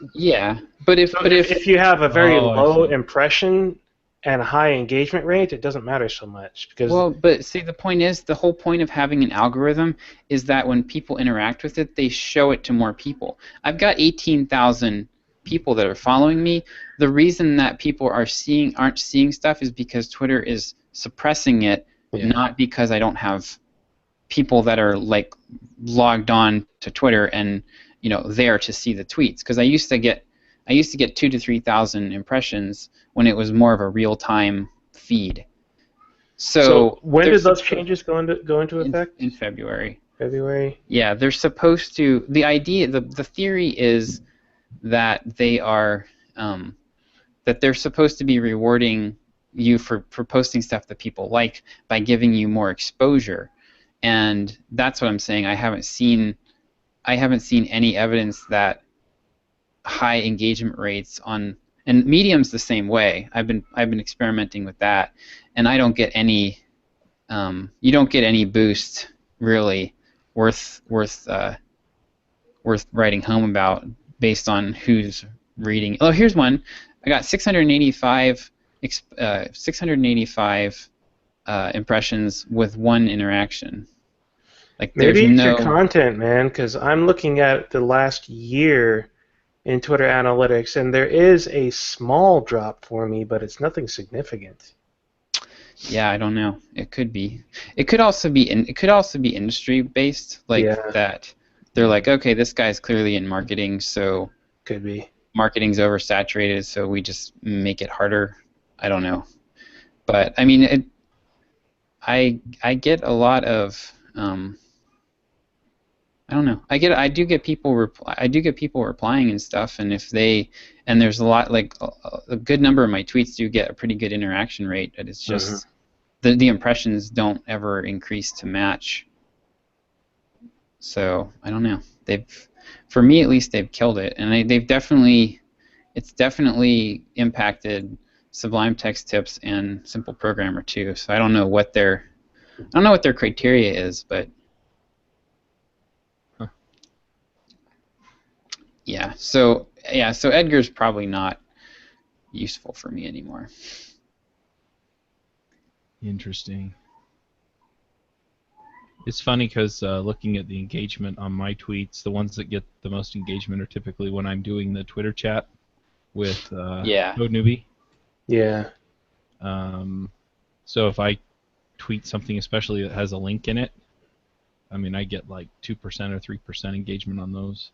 C: but if
B: you have a very low impression and a high engagement rate, it doesn't matter so much because.
C: Well, but see, the point is, the whole point of having an algorithm is that when people interact with it, they show it to more people. I've got 18,000 people that are following me. The reason that people aren't seeing stuff is because Twitter is suppressing it, not because I don't have people that are like logged on to Twitter and there to see the tweets. Because I used to get 2,000 to 3,000 impressions when it was more of a real-time feed. So
B: when did those changes go into effect?
C: In February.
B: February.
C: Yeah, they're supposed to. The idea, the theory is that they are that they're supposed to be rewarding you for posting stuff that people like by giving you more exposure, and that's what I'm saying. I haven't seen any evidence that high engagement rates on, and Medium's the same way. I've been experimenting with that, and I don't get any. You don't get any boost really worth writing home about based on who's reading. Oh, here's one. I got 685 impressions with one interaction. Like
B: maybe it's your content, man, because I'm looking at the last year in Twitter analytics, and there is a small drop for me, but it's nothing significant.
C: Yeah, I don't know. It could be. It could also be industry based, like that. They're like, okay, this guy's clearly in marketing, so
B: could be
C: marketing's oversaturated, so we just make it harder. I don't know, but I mean, I get a lot of. I don't know. I do get people replying and stuff, and there's a lot, like a good number of my tweets do get a pretty good interaction rate, but it's just the impressions don't ever increase to match. So I don't know. For me at least, they've killed it, and it's definitely impacted Sublime Text Tips and Simple Programmer too. So I don't know what their criteria is, but. Yeah, so Edgar's probably not useful for me anymore.
A: Interesting. It's funny because looking at the engagement on my tweets, the ones that get the most engagement are typically when I'm doing the Twitter chat with Code Newbie.
B: Yeah.
A: So if I tweet something especially that has a link in it, I mean, I get like 2% or 3% engagement on those.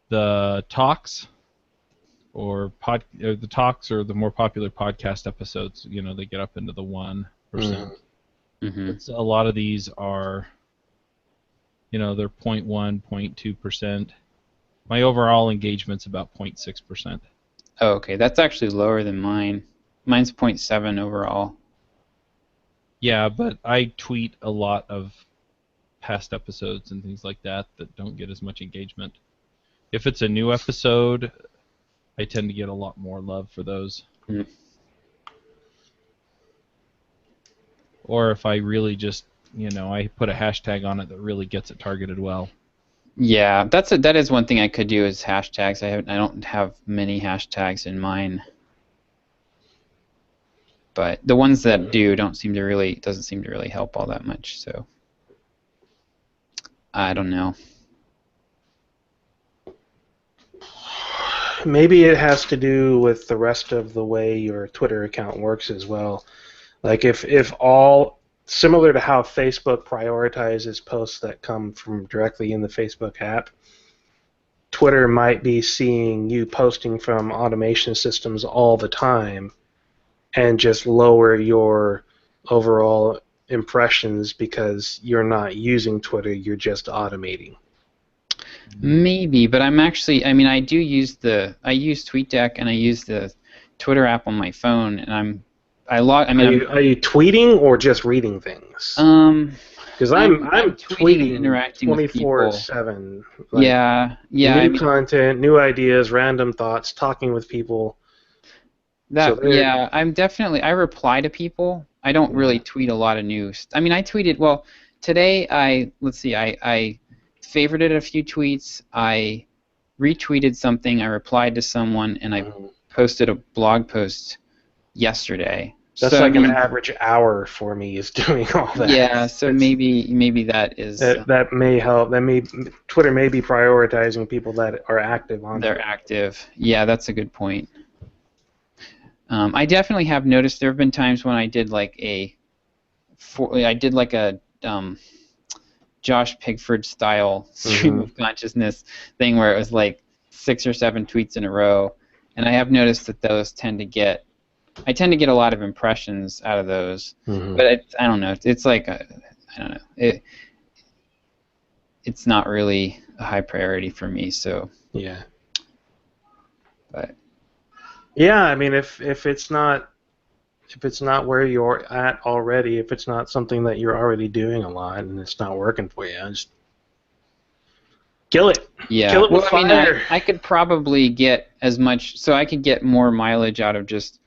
A: The talks or the talks or the more popular podcast episodes, they get up into the 1%.
C: Mm-hmm.
A: A lot of these are, they're 0.1, 0.2%. My overall engagement's about 0.6%.
C: Oh, okay, that's actually lower than mine. Mine's 0.7 overall.
A: Yeah, but I tweet a lot of past episodes and things like that don't get as much engagement. If it's a new episode, I tend to get a lot more love for those.
C: Mm.
A: Or if I really just, I put a hashtag on it that really gets it targeted well.
C: Yeah, that is one thing I could do is hashtags. I don't have many hashtags in mine, but the ones that doesn't seem to really help all that much. So. I don't know.
B: Maybe it has to do with the rest of the way your Twitter account works as well. Like if all similar to how Facebook prioritizes posts that come from directly in the Facebook app, Twitter might be seeing you posting from automation systems all the time and just lower your overall impressions because you're not using Twitter, you're just automating.
C: Maybe, but I'm actually. I mean, I use TweetDeck and I use the Twitter app on my phone, and
B: are you tweeting or just reading things? Because I'm tweeting
C: and interacting with people
B: 24/7.
C: Yeah.
B: New content, new ideas, random thoughts, talking with people.
C: I'm definitely. I reply to people. I don't really tweet a lot of news. I mean, I tweeted. Well, today I favorited a few tweets. I retweeted something. I replied to someone, and I posted a blog post yesterday.
B: That's an average hour for me is doing all that.
C: Yeah, so maybe that is
B: that may help. Twitter may be prioritizing people that are active on.
C: They're active. Yeah, that's a good point. I definitely have noticed there have been times when I did like a Josh Pigford style stream of consciousness thing where it was like 6 or 7 tweets in a row, and I have noticed that those tend to get. I tend to get a lot of impressions out of those, but I don't know. It's like I don't know. It's not really a high priority for me. So
B: yeah.
C: But
B: yeah, I mean, if it's not where you're at already, if it's not something that you're already doing a lot and it's not working for you, just kill it.
C: Yeah.
B: Kill it with fire.
C: I could probably get as much. So I could get more mileage out of just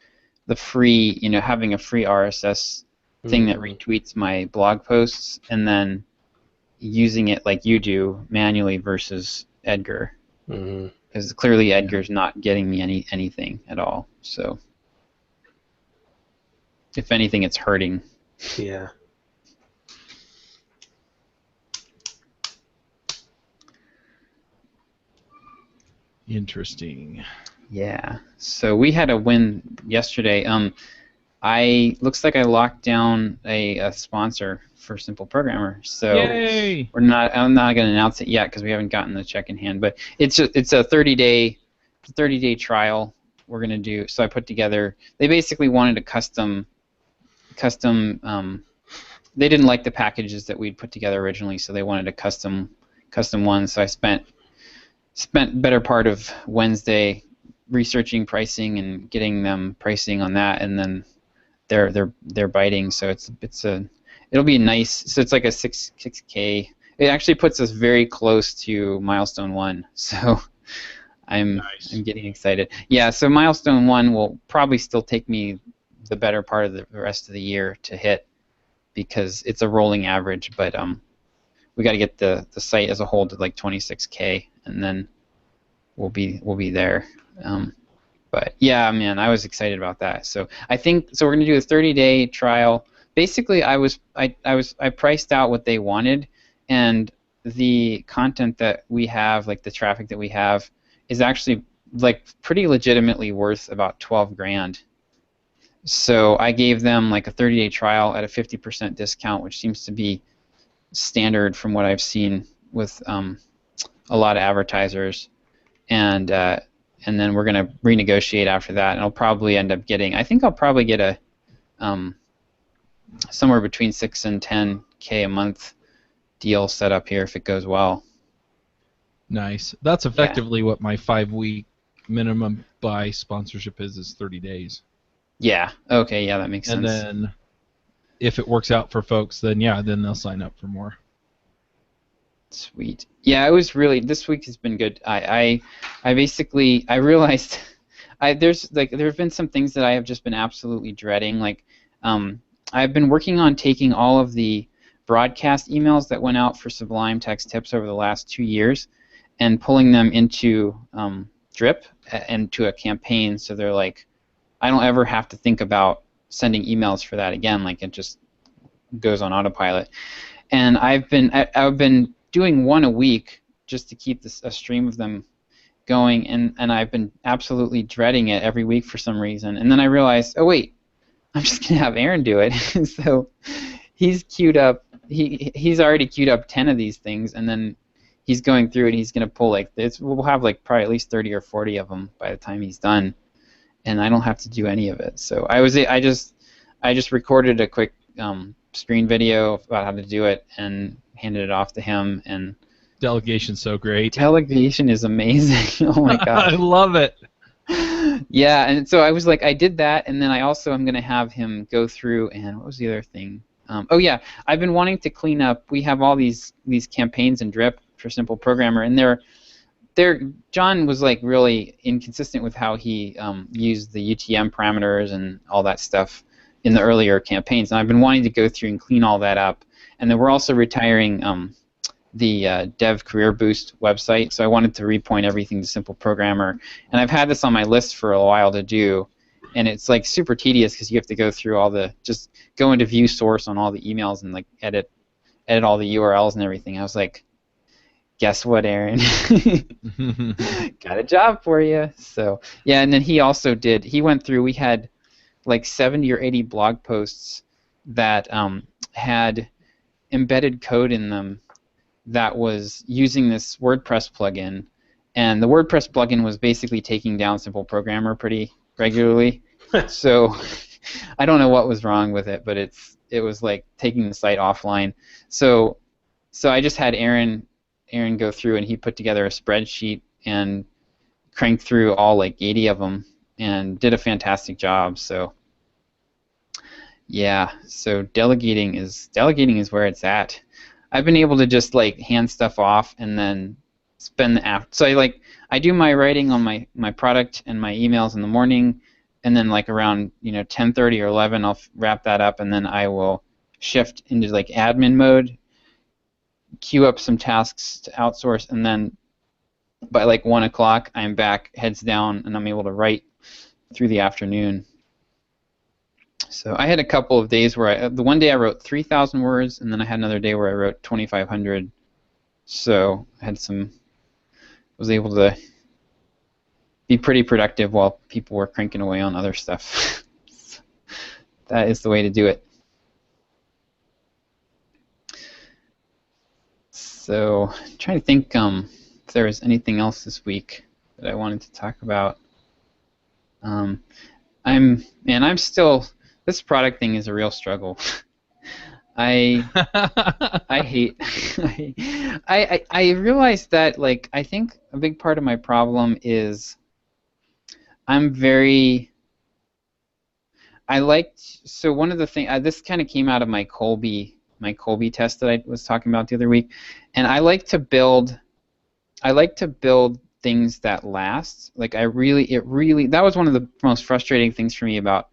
C: the free, having a free RSS thing that retweets my blog posts, and then using it like you do manually versus Edgar, because clearly Edgar's not getting me anything at all. So if anything, it's hurting.
B: Yeah.
A: Interesting.
C: Yeah. So we had a win yesterday. Looks like I locked down a sponsor for Simple Programmer. So
A: yay!
C: I'm not going to announce it yet because we haven't gotten the check in hand. But it's a 30-day trial we're going to do. So I put together. They basically wanted a custom. They didn't like the packages that we'd put together originally, so they wanted a custom one. So I spent better part of Wednesday researching pricing and getting them pricing on that, and then they're biting. So it'll be nice. So it's like a 6K. It actually puts us very close to milestone 1. So I'm getting excited. Yeah. So milestone 1 will probably still take me the better part of the rest of the year to hit, because it's a rolling average. But we got to get the site as a whole to like 26K, and then we'll be there. But yeah, man, I was excited about that. So I think we're gonna do a 30-day trial. Basically, I priced out what they wanted, and the content that we have, like the traffic that we have, is actually like pretty legitimately worth about $12,000. So I gave them like a 30-day trial at a 50% discount, which seems to be standard from what I've seen with a lot of advertisers, and then we're going to renegotiate after that, and I'll probably end up getting. I think I'll probably get a somewhere between 6 and 10K a month deal set up here if it goes well.
A: Nice. That's effectively what my 5-week minimum buy sponsorship is 30 days.
C: Yeah. Okay. Yeah, that makes sense.
A: And then if it works out for folks, then they'll sign up for more.
C: Sweet. Yeah, it was really. This week has been good. I realized there have been some things that I have just been absolutely dreading. Like I've been working on taking all of the broadcast emails that went out for Sublime Text Tips over the last 2 years and pulling them into Drip and to a campaign, so they're like, I don't ever have to think about sending emails for that again. Like it just goes on autopilot. And I've been doing one a week just to keep a stream of them going, and I've been absolutely dreading it every week for some reason. And then I realized, oh wait, I'm just gonna have Aaron do it. So he's queued up. He's already queued up 10 of these things, and then he's going through it. He's gonna pull we'll have like probably at least 30 or 40 of them by the time he's done, and I don't have to do any of it. So I just recorded a quick screen video about how to do it and handed it off to him, and
A: Delegation's so great.
C: Delegation is amazing. Oh my gosh.
A: I love it.
C: Yeah, and so I was like, I did that, and then I also am going to have him go through, and what was the other thing? Oh yeah, I've been wanting to clean up. We have all these campaigns in Drip for Simple Programmer, and John was like really inconsistent with how he used the UTM parameters and all that stuff in the earlier campaigns, and I've been wanting to go through and clean all that up. And then we're also retiring the Dev Career Boost website, so I wanted to repoint everything to Simple Programmer. And I've had this on my list for a while to do, and it's like super tedious because you have to go through just go into view source on all the emails and like edit all the URLs and everything. I was like, guess what, Aaron? Got a job for you. So yeah, and then he went through, we had like 70 or 80 blog posts that had embedded code in them that was using this WordPress plugin, and the WordPress plugin was basically taking down Simple Programmer pretty regularly. So I don't know what was wrong with it, but it was like taking the site offline. So I just had Aaron go through, and he put together a spreadsheet and cranked through all like 80 of them and did a fantastic job. So yeah, so delegating is where it's at. I've been able to just like hand stuff off and then spend the after. So I do my writing on my product and my emails in the morning, and then like around 10:30 or 11 I'll wrap that up, and then I will shift into like admin mode, queue up some tasks to outsource, and then by like 1 o'clock I'm back, heads down, and I'm able to write through the afternoon. So I had a couple of days where the one day I wrote 3,000 words, and then I had another day where I wrote 2,500. So I was able to be pretty productive while people were cranking away on other stuff. That is the way to do it. So I'm trying to think if there was anything else this week that I wanted to talk about. I'm still. This product thing is a real struggle. I hate. I realized that I think a big part of my problem is I'm very. So one of the things this kind of came out of my Colby test that I was talking about the other week, and I like to build things that last. That was one of the most frustrating things for me about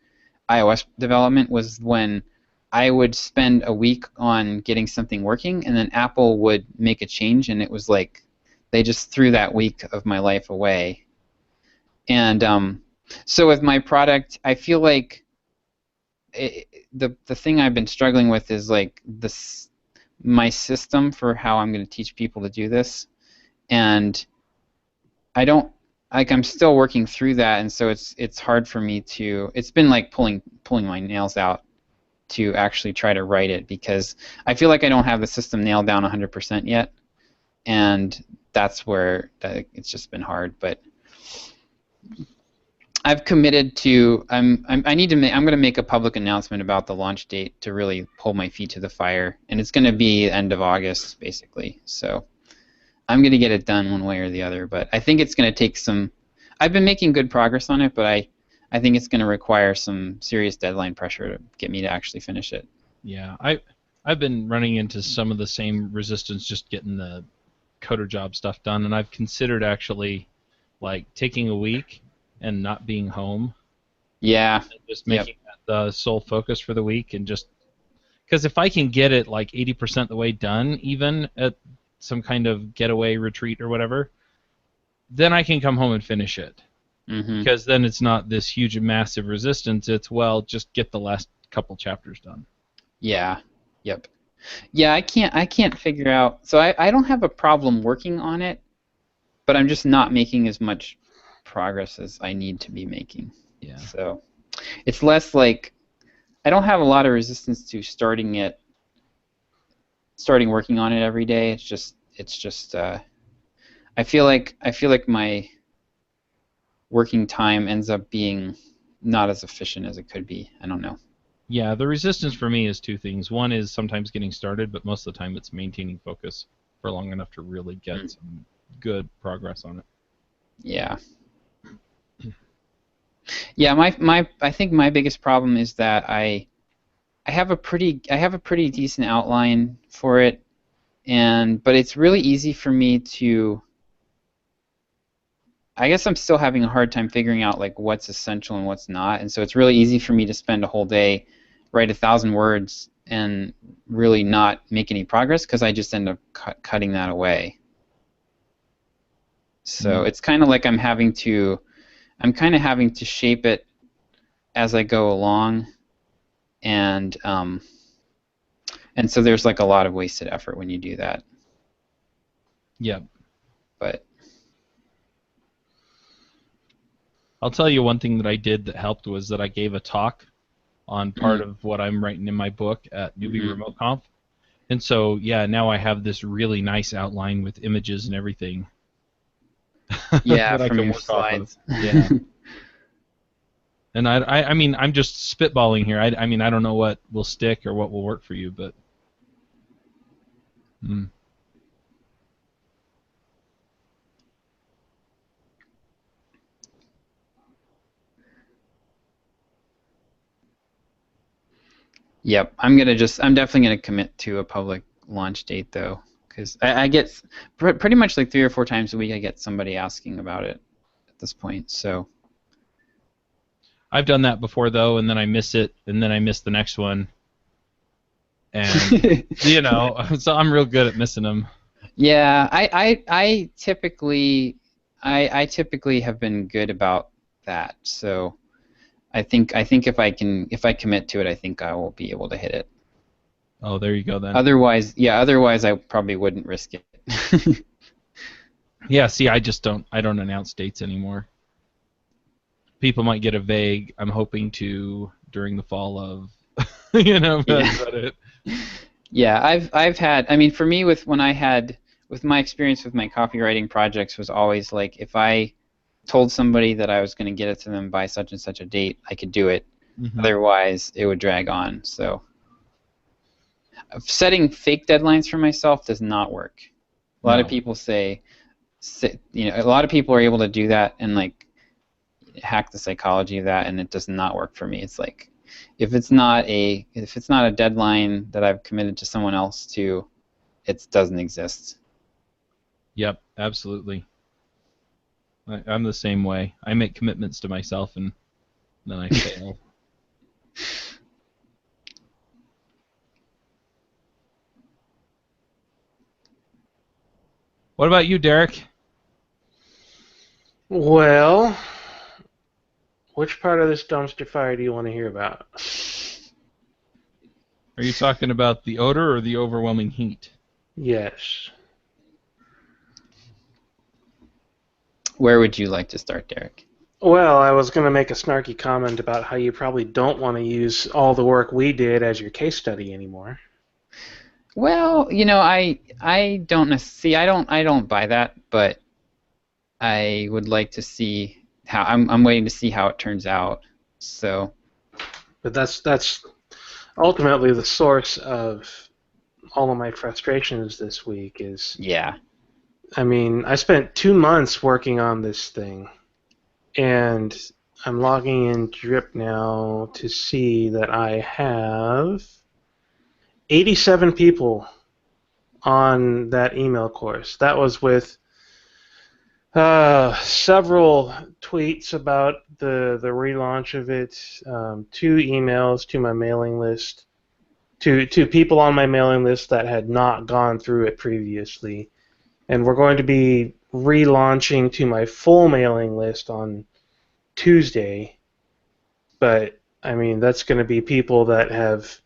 C: iOS development, was when I would spend a week on getting something working, and then Apple would make a change, and it was like they just threw that week of my life away. And so with my product, I feel like the thing I've been struggling with is like my system for how I'm going to teach people to do this, and I'm still working through that, and so it's hard for me to. It's been like pulling my nails out to actually try to write it, because I feel like I don't have the system nailed down 100% yet, and that's where it's just been hard. But I've committed to. I'm going to make a public announcement about the launch date to really pull my feet to the fire, and it's going to be end of August basically. So I'm going to get it done one way or the other, but I think it's going to take some. I've been making good progress on it, but I think it's going to require some serious deadline pressure to get me to actually finish it.
A: Yeah, I've been running into some of the same resistance just getting the coder job stuff done, and I've considered actually like taking a week and not being home.
C: Yeah.
A: And just making that the sole focus for the week, and just because if I can get it like 80% of the way done, even at some kind of getaway retreat or whatever, then I can come home and finish it.
C: Mm-hmm.
A: Because then it's not this huge, massive resistance. It's, just get the last couple chapters done.
C: Yeah. Yep. Yeah, I can't figure out. So I don't have a problem working on it, but I'm just not making as much progress as I need to be making.
A: Yeah.
C: So it's less like I don't have a lot of resistance to starting working on it every day. It's just I feel like my working time ends up being not as efficient as it could be. I don't know.
A: Yeah, the resistance for me is two things. One is sometimes getting started, but most of the time it's maintaining focus for long enough to really get some good progress on it.
C: Yeah. Yeah, I think my biggest problem is that I have a pretty decent outline for it, but it's really easy for me to. I guess I'm still having a hard time figuring out like what's essential and what's not, and so it's really easy for me to spend a whole day, write 1,000 words, and really not make any progress because I just end up cutting that away. So it's kind of like I'm kind of having to shape it as I go along, and so there's like a lot of wasted effort when you do that.
A: Yeah.
C: But
A: I'll tell you one thing that I did that helped was that I gave a talk on part of what I'm writing in my book at Newbie Remote Conf. And so, yeah, now I have this really nice outline with images and everything.
C: Yeah,
A: that
C: from
A: I can
C: your
A: work
C: slides.
A: Off of. Yeah. And I mean, I'm just spitballing here. I mean, I don't know what will stick or what will work for you, but.
C: Yep, I'm definitely gonna commit to a public launch date though, because I get pretty much like 3 or 4 times a week I get somebody asking about it at this point. So
A: I've done that before though, and then I miss it, and then I miss the next one, and you know, so I'm real good at missing them.
C: Yeah, I typically have been good about that. So I think if I commit to it, I think I will be able to hit it.
A: Oh, there you go then.
C: Otherwise I probably wouldn't risk it.
A: Yeah, see, I don't announce dates anymore. People might get a vague, I'm hoping to during the fall of, you know, that's about it.
C: Yeah, I've had, I mean, for me with my experience with my copywriting projects was always like if I told somebody that I was going to get it to them by such and such a date, I could do it. Otherwise, it would drag on. So setting fake deadlines for myself does not work. A lot of people say, you know, a lot of people are able to do that and like hack the psychology of that, and it does not work for me. It's like if it's not a deadline that I've committed to someone else to, it doesn't exist.
A: Yep, absolutely. I'm the same way. I make commitments to myself and then I fail. What about you, Derek?
B: Well, which part of this dumpster fire do you want to hear about?
A: Are you talking about the odor or the overwhelming heat?
B: Yes.
C: Where would you like to start, Derek?
B: Well, I was going to make a snarky comment about how you probably don't want to use all the work we did as your case study anymore.
C: Well, you know, I don't see. I don't buy that, but I would like to see how. I'm waiting to see how it turns out. So.
B: But that's ultimately the source of all of my frustrations this week. Is
C: yeah.
B: I mean, I spent 2 months working on this thing, and I'm logging in Drip now to see that I have 87 people on that email course. That was with several tweets about the relaunch of it, 2 emails to my mailing list, to people on my mailing list that had not gone through it previously. And we're going to be relaunching to my full mailing list on Tuesday. But, I mean, that's going to be people that have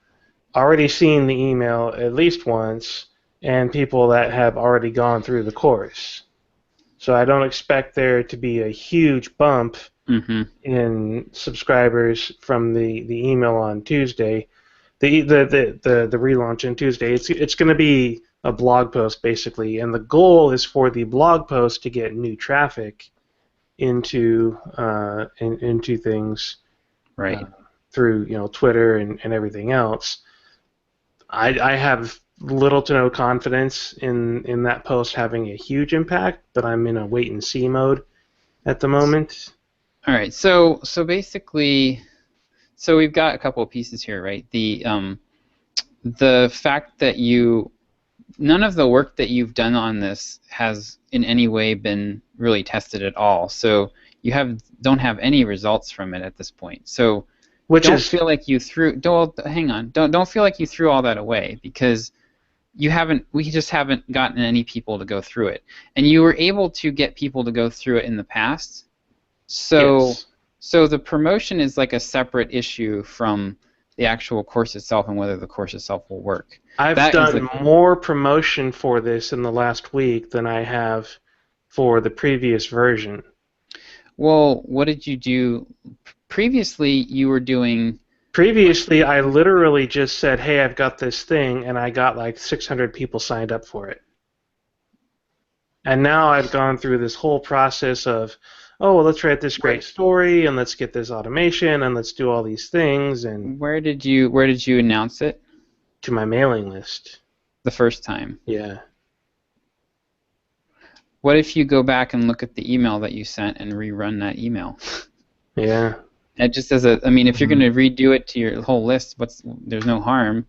B: already seen the email at least once and people that have already gone through the course. So I don't expect there to be a huge bump in subscribers from the email on Tuesday. The relaunch on Tuesday. It's going to be a blog post basically, and the goal is for the blog post to get new traffic into things,
C: right,
B: through Twitter and everything else. I have little to no confidence in that post having a huge impact, but I'm in a wait and see mode at the moment.
C: All right. So basically, so we've got a couple of pieces here, right? The fact that none of the work that you've done on this has in any way been really tested at all. So you don't have any results from it at this point. So don't feel like you threw don't feel like you threw all that away, because we just haven't gotten any people to go through it. And you were able to get people to go through it in the past. So
B: Yes.
C: So the promotion is like a separate issue from the actual course itself and whether the course itself will work.
B: I've done more promotion for this in the last week than I have for the previous version.
C: Well, what did you do? Previously, you were doing...
B: Previously, I literally just said, hey, I've got this thing, and I got like 600 people signed up for it. And now I've gone through this whole process of, oh, well, let's write this great story, and let's get this automation, and let's do all these things. And
C: Where did you announce it?
B: To my mailing list.
C: The first time?
B: Yeah.
C: What if you go back and look at the email that you sent and rerun that email?
B: Yeah.
C: It just if you're going to redo it to your whole list, there's no harm.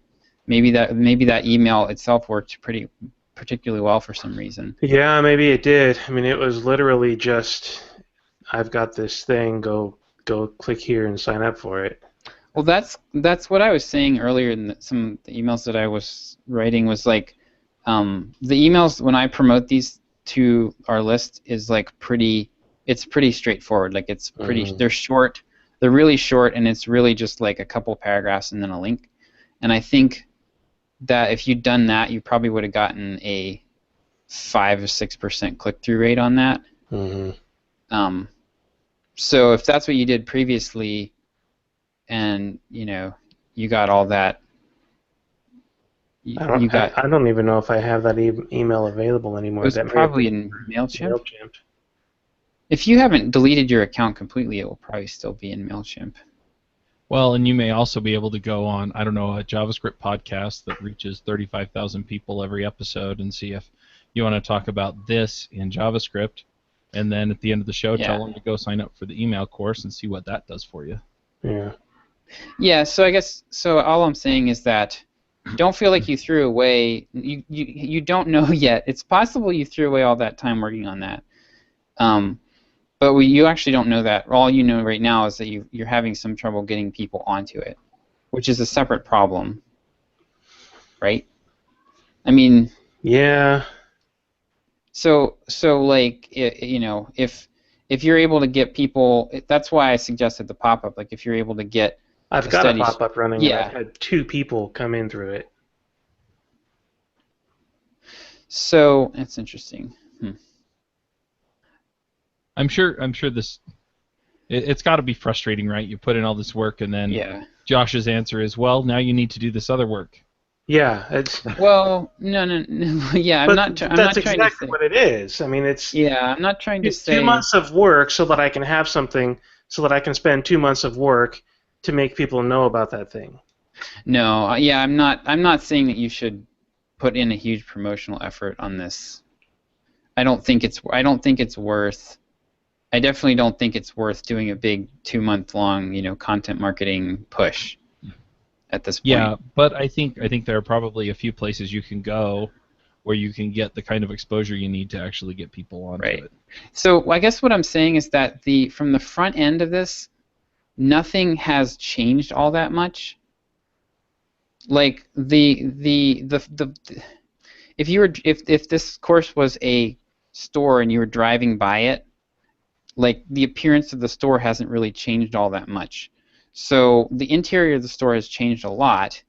C: Maybe that email itself worked particularly well for some reason.
B: Yeah, maybe it did. I mean, it was literally just, I've got this thing, go click here and sign up for it.
C: Well, that's what I was saying earlier in some of the emails that I was writing was like, the emails when I promote these to our list is like it's pretty straightforward. Like it's pretty, they're short, they're really short, and it's really just like a couple paragraphs and then a link. And I think that if you'd done that, you probably would have gotten a 5 or 6% click-through rate on that.
B: Mm-hmm.
C: So if that's what you did previously, and you got all that,
B: I don't even know if I have that email available anymore.
C: It was probably in MailChimp. If you haven't deleted your account completely, it will probably still be in MailChimp.
A: Well, and you may also be able to go on, I don't know, a JavaScript podcast that reaches 35,000 people every episode and see if you want to talk about this in JavaScript, and then at the end of the show tell them to go sign up for the email course and see what that does for you.
B: Yeah.
C: Yeah, so I guess, all I'm saying is that don't feel like you threw away, you don't know yet. It's possible you threw away all that time working on that. But you actually don't know that. All you know right now is that you're having some trouble getting people onto it, which is a separate problem, right? I mean...
B: Yeah.
C: So like, if you're able to get people... That's why I suggested the pop-up. Like, if you're able to get...
B: I've got a pop-up running, and I've had 2 people come in through it.
C: So, that's interesting.
A: I'm sure this. It's got to be frustrating, right? You put in all this work, and then Josh's answer is, "Well, now you need to do this other work."
B: Yeah, it's.
C: Well, no. Yeah, I'm not trying to say.
B: That's exactly what it is. I mean, it's.
C: Yeah, I'm not trying to say.
B: 2 months of work so that I can have something, so that I can spend 2 months of work to make people know about that thing.
C: No, yeah, I'm not saying that you should put in a huge promotional effort on this. I definitely don't think it's worth doing a big 2-month-long, content marketing push at this point.
A: Yeah, but I think there are probably a few places you can go where you can get the kind of exposure you need to actually get people onto it.
C: So I guess what I'm saying is that from the front end of this, nothing has changed all that much. Like if this course was a store and you were driving by it, like the appearance of the store hasn't really changed all that much. So the interior of the store has changed a lot,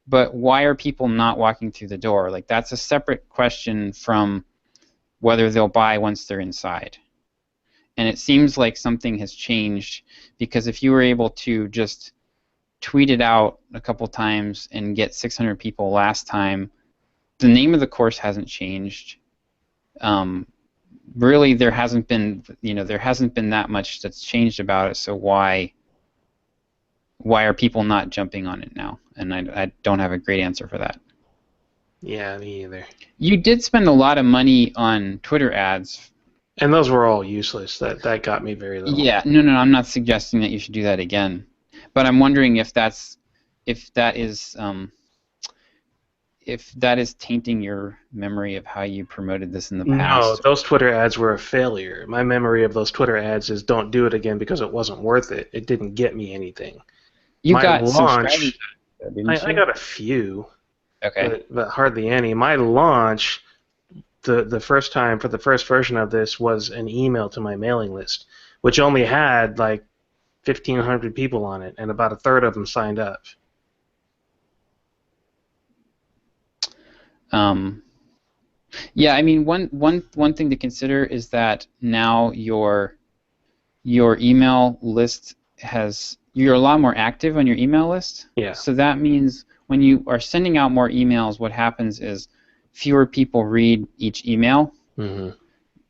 C: but why are people not walking through the door? Like that's a separate question from whether they'll buy once they're inside. And it seems like something has changed, because if you were able to just tweet it out a couple times and get 600 people last time, the name of the course hasn't changed. Really, there hasn't been that much that's changed about it. So why are people not jumping on it now? And I don't have a great answer for that.
B: Yeah, me either.
C: You did spend a lot of money on Twitter ads.
B: And those were all useless. That got me very little.
C: Yeah, no, I'm not suggesting that you should do that again. But I'm wondering if that is tainting your memory of how you promoted this in the past.
B: No, those Twitter ads were a failure. My memory of those Twitter ads is don't do it again because it wasn't worth it. It didn't get me anything.
C: You
B: my
C: got
B: launch,
C: subscribers,
B: I got a few,
C: okay,
B: but hardly any. My launch, the first time for the first version of this was an email to my mailing list, which only had like 1,500 people on it, and about a third of them signed up.
C: Yeah, I mean, one thing to consider is that now your email list you're a lot more active on your email list.
B: Yeah.
C: So that means when you are sending out more emails, what happens is fewer people read each email.
B: Mm-hmm.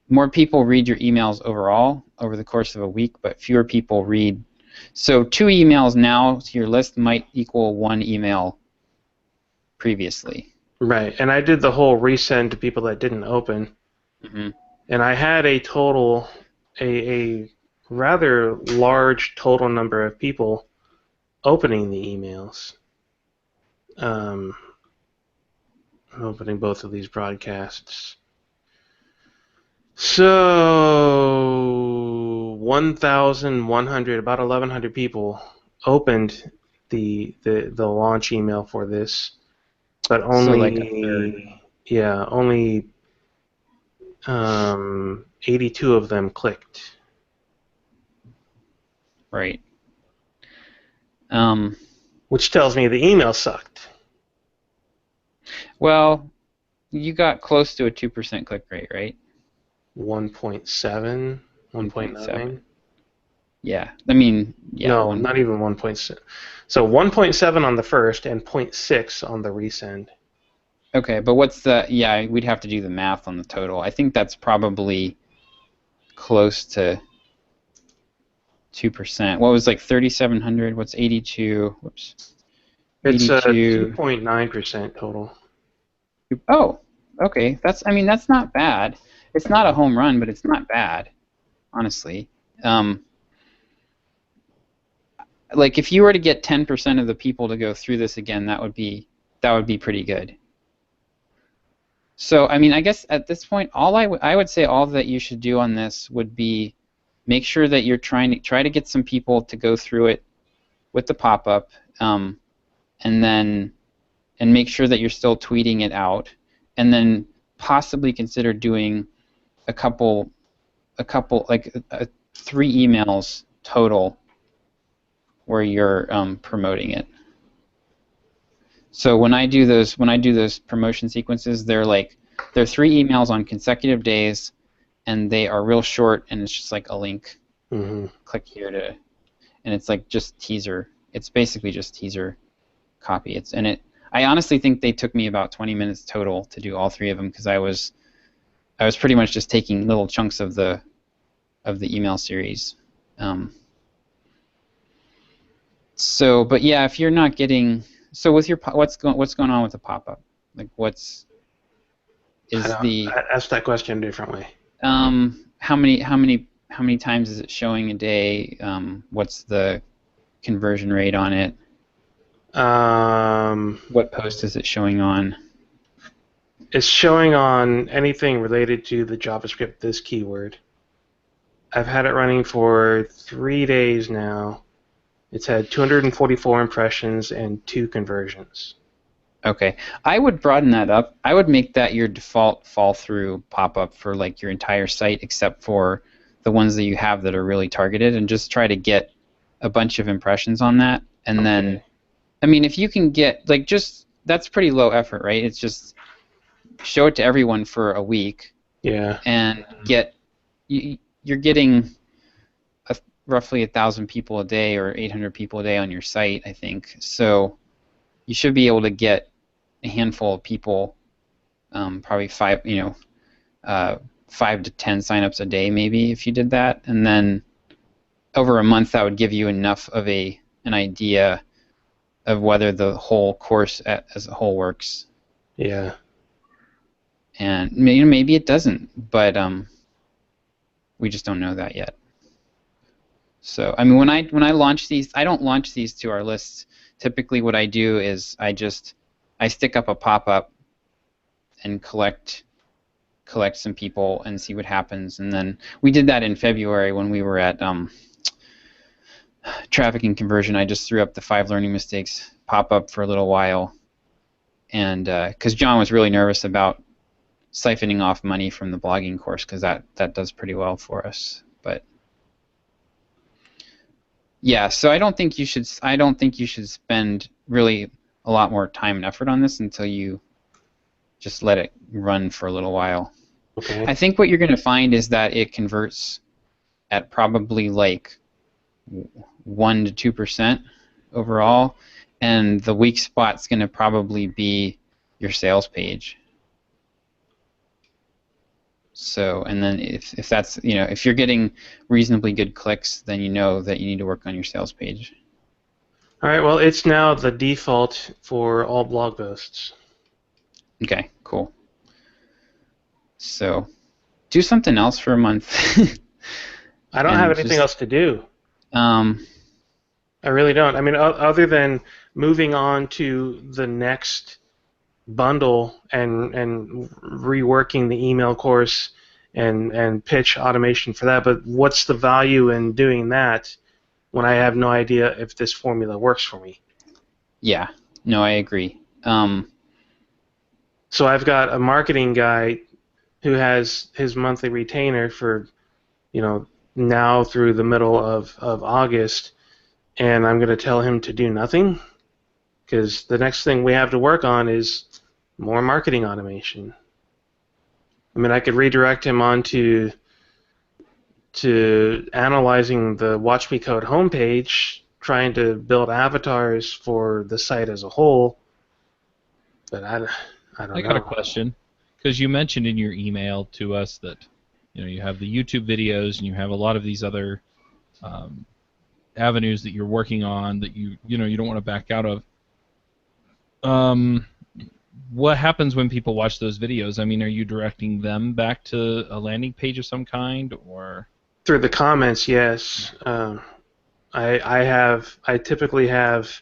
C: More people read your emails overall over the course of a week, but fewer people read. So 2 emails now to your list might equal 1 email previously.
B: Right, and I did the whole resend to people that didn't open, and I had a total, a rather large total number of people opening the emails. I'm opening both of these broadcasts. So 1,100, about 1,100 people opened the launch email for this. But only,
C: so like a third.
B: Yeah, only 82 of them clicked.
C: Right.
B: Which tells me the email sucked.
C: Well, you got close to a 2% click rate, right?
B: 1.7, 1.9.
C: Yeah, I mean, yeah.
B: No, not even 1.6. So 1.7 on the first and 0.6 on the resend.
C: Okay, but what's the? Yeah, we'd have to do the math on the total. I think that's probably close to 2%. What was like 3,700? What's 82? Whoops.
B: It's 2.9% total.
C: Oh, okay. That's not bad. It's not a home run, but it's not bad, honestly. Like if you were to get 10% of the people to go through this again, that would be pretty good. So I mean, I guess at this point, I would say all that you should do on this would be make sure that you're try to get some people to go through it with the pop-up, and make sure that you're still tweeting it out, and then possibly consider doing a couple like 3 emails total where you're promoting it. So when I do those promotion sequences, they're 3 emails on consecutive days, and they are real short, and it's just like a link. Click here and it's like just teaser. It's basically just teaser copy. I honestly think they took me about 20 minutes total to do all 3 of them because I was pretty much just taking little chunks of the email series. So, but yeah, if you're not getting with your what's going on with the pop-up? Like ask
B: that question a different way.
C: How many times is it showing a day? What's the conversion rate on it? What post is it showing on?
B: It's showing on anything related to the JavaScript this keyword. I've had it running for 3 days now. It's had 244 impressions and 2 conversions.
C: Okay, I would broaden that up. I would make that your default fall-through pop-up for like your entire site, except for the ones that you have that are really targeted, and just try to get a bunch of impressions on that. And then, I mean, if you can get that's pretty low effort, right? It's just show it to everyone for a week.
B: Yeah.
C: And you're getting roughly 1,000 people a day or 800 people a day on your site, I think. So you should be able to get a handful of people, probably 5 to 10 signups a day, maybe, if you did that. And then over a month, that would give you enough of an idea of whether the whole course as a whole works.
B: Yeah.
C: And maybe it doesn't, but we just don't know that yet. So I mean, when I launch these, I don't launch these to our lists. Typically, what I do is I stick up a pop-up and collect some people and see what happens. And then we did that in February when we were at Traffic and Conversion. I just threw up the 5 learning mistakes pop-up for a little while, and because John was really nervous about siphoning off money from the blogging course, because that does pretty well for us. But yeah, so I don't think you should spend really a lot more time and effort on this until you just let it run for a little while.
B: Okay.
C: I think what you're going to find is that it converts at probably like 1 to 2% overall, and the weak spot's going to probably be your sales page. So, and then if that's, if you're getting reasonably good clicks, then you know that you need to work on your sales page.
B: All right. Well, it's now the default for all blog posts.
C: Okay, cool. So, do something else for a month.
B: I don't have anything else to do. I really don't. I mean, other than moving on to the next bundle and reworking the email course and pitch automation for that. But what's the value in doing that when I have no idea if this formula works for me?
C: Yeah. No, I agree.
B: So I've got a marketing guy who has his monthly retainer for, now through the middle of August, and I'm going to tell him to do nothing? Because the next thing we have to work on is more marketing automation. I mean, I could redirect him on to analyzing the Watch Me Code homepage, trying to build avatars for the site as a whole, but I don't know.
A: I got a question, because you mentioned in your email to us that you have the YouTube videos and you have a lot of these other avenues that you're working on that you don't want to back out of. What happens when people watch those videos? I mean, are you directing them back to a landing page of some kind, or
B: through the comments? Yes. I typically have